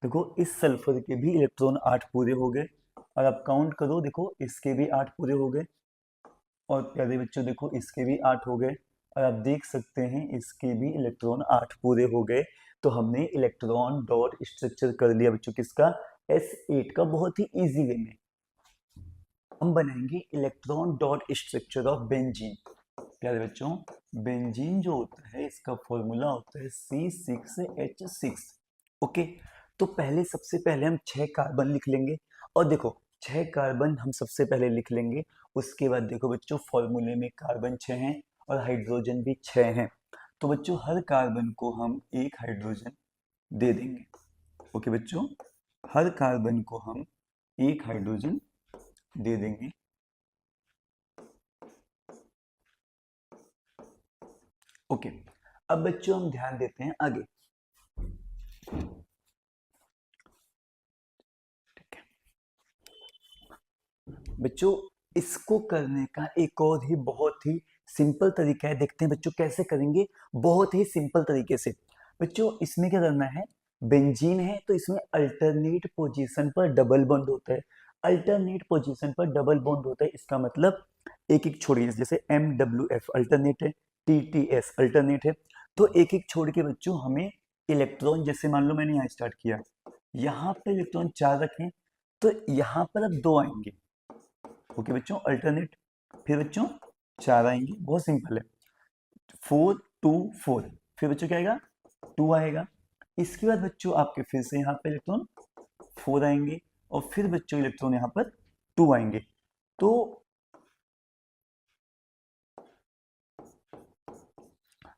देखो इस सल्फर के भी इलेक्ट्रॉन 8 पूरे हो गए, और आप काउंट करो, देखो इसके भी 8 पूरे हो गए, और प्यारे बच्चों देखो इसके भी 8 हो गए, और आप देख सकते हैं इसके भी इलेक्ट्रॉन 8 पूरे हो गए। तो हमने इलेक्ट्रॉन डॉट स्ट्रक्चर कर लिया बच्चों किसका, S8 का, बहुत ही इजी वे में। हम बनाएंगे electron dot structure of benzene. प्यारे बच्चों बेंजीन जो होता है इसका फॉर्मूला होता है C6H6। ओके, तो पहले सबसे पहले हम 6 कार्बन लिख लेंगे, और देखो 6 कार्बन हम सबसे पहले लिख लेंगे। उसके बाद देखो बच्चों फॉर्मूले में कार्बन 6 हैं और हाइड्रोजन भी 6 हैं, तो बच्चों हर कार्बन को हम एक हाइड्रोजन दे देंगे। ओके बच्चों, हर कार्बन को हम एक हाइड्रोजन दे देंगे। ओके, अब बच्चों हम ध्यान देते हैं आगे। ठीक है बच्चों, इसको करने का एक और ही बहुत ही सिंपल तरीका है। देखते हैं बच्चों कैसे करेंगे, बहुत ही सिंपल तरीके से। बच्चों इसमें क्या करना है, बेंजीन है तो इसमें अल्टरनेट पोजीशन पर डबल बॉन्ड होता है। अल्टरनेट पोजीशन पर डबल बॉन्ड होता है, इसका मतलब एक एक छोड़िए, जैसे MWF अल्टरनेट है, TTS अल्टरनेट है, तो एक एक छोड़ के बच्चों हमें इलेक्ट्रॉन, जैसे मान लो मैंने यहाँ स्टार्ट किया, यहाँ पे इलेक्ट्रॉन 4 रखें तो यहाँ पर अब 2 आएंगे। ओके बच्चों, अल्टरनेट, फिर बच्चों 4 आएंगे, बहुत सिंपल है। 4 2 4, फिर बच्चों क्या आएगा, 2 आएगा। इसके बाद बच्चों आपके फिर से यहाँ पे इलेक्ट्रॉन 4 आएंगे और फिर बच्चों इलेक्ट्रॉन यहाँ पर 2 आएंगे। तो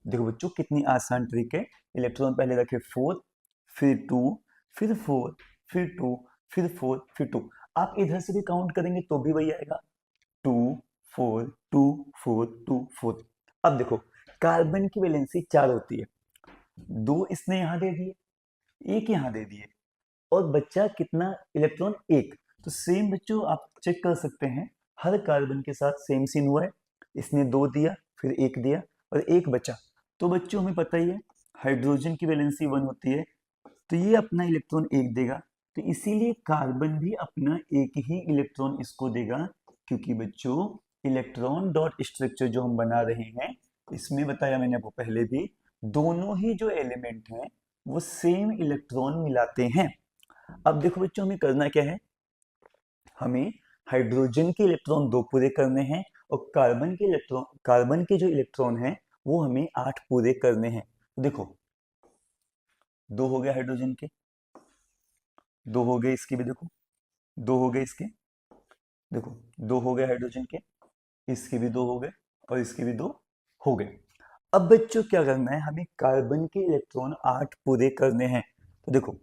देखो बच्चों कितनी आसान ट्रिक है। इलेक्ट्रॉन पहले रखे 4, फिर 2, फिर 4, फिर 2, फिर 4, फिर 2। आप इधर से भी काउंट करेंगे तो भी वही आएगा, 2 4 2 4 2 4। अब देखो कार्बन की वैलेंसी 4 होती है, 2 इसने यहां दे दिए, 1 यहां दे दिए, और बच्चा कितना इलेक्ट्रॉन, 1। तो सेम बच्चों आप चेक कर सकते हैं, हर कार्बन के साथ सेम सीन हुआ है। इसने 2 दिया, फिर 1 दिया और 1 बचा। तो बच्चों हमें पता ही है हाइड्रोजन की वैलेंसी 1 होती है, तो ये अपना इलेक्ट्रॉन 1 देगा, तो इसीलिए कार्बन भी अपना एक ही इलेक्ट्रॉन इसको देगा, क्योंकि बच्चों इलेक्ट्रॉन डॉट स्ट्रक्चर जो हम बना रहे हैं, इसमें बताया मैंने आपको पहले भी, दोनों ही जो एलिमेंट हैं वो सेम इलेक्ट्रॉन मिलाते हैं। अब देखो बच्चों हमें करना क्या है, हमें हाइड्रोजन के इलेक्ट्रॉन 2 पूरे करने हैं और कार्बन के जो इलेक्ट्रॉन हैं वो हमें 8 पूरे करने हैं। तो देखो 2 हो गए हाइड्रोजन के, 2 हो गए इसके भी, देखो 2 हो गए इसके, देखो 2 हो गए हाइड्रोजन के, इसके भी 2 हो गए और इसके भी 2 हो गए। अब बच्चों क्या करना है, हमें कार्बन के इलेक्ट्रॉन 8 पूरे करने हैं। तो देखो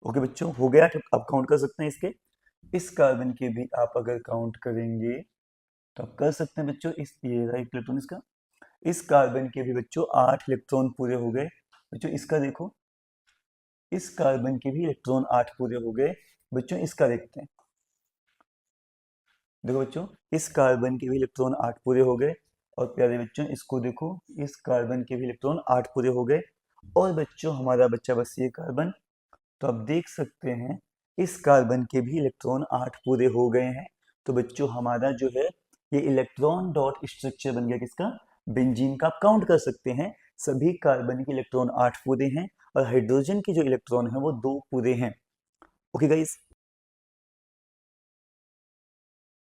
ओके बच्चों हो गया, अब काउंट कर सकते हैं इसके, इस कार्बन के भी आप अगर काउंट करेंगे तो आप कर सकते हैं बच्चों, इस ये रहा इलेक्ट्रॉन इसका, इस कार्बन के भी बच्चों 8 इलेक्ट्रॉन पूरे हो गए। बच्चों इसका देखो, इस कार्बन के भी इलेक्ट्रॉन 8 पूरे हो गए। बच्चों इसका देखते हैं, देखो बच्चों इस कार्बन के भी इलेक्ट्रॉन 8 पूरे हो गए, और प्यारे बच्चों इसको देखो, इस कार्बन के भी इलेक्ट्रॉन 8 पूरे हो गए, और बच्चों हमारा बच्चा बस ये कार्बन। तो आप देख सकते हैं इस कार्बन के भी इलेक्ट्रॉन 8 पूरे हो गए हैं। तो बच्चों हमारा जो है ये इलेक्ट्रॉन डॉट स्ट्रक्चर बन गया किसका, बेंजीन का। आप काउंट कर सकते हैं सभी कार्बन के इलेक्ट्रॉन 8 पूरे हैं और हाइड्रोजन के जो इलेक्ट्रॉन है वो 2 पूरे हैं। Okay guys,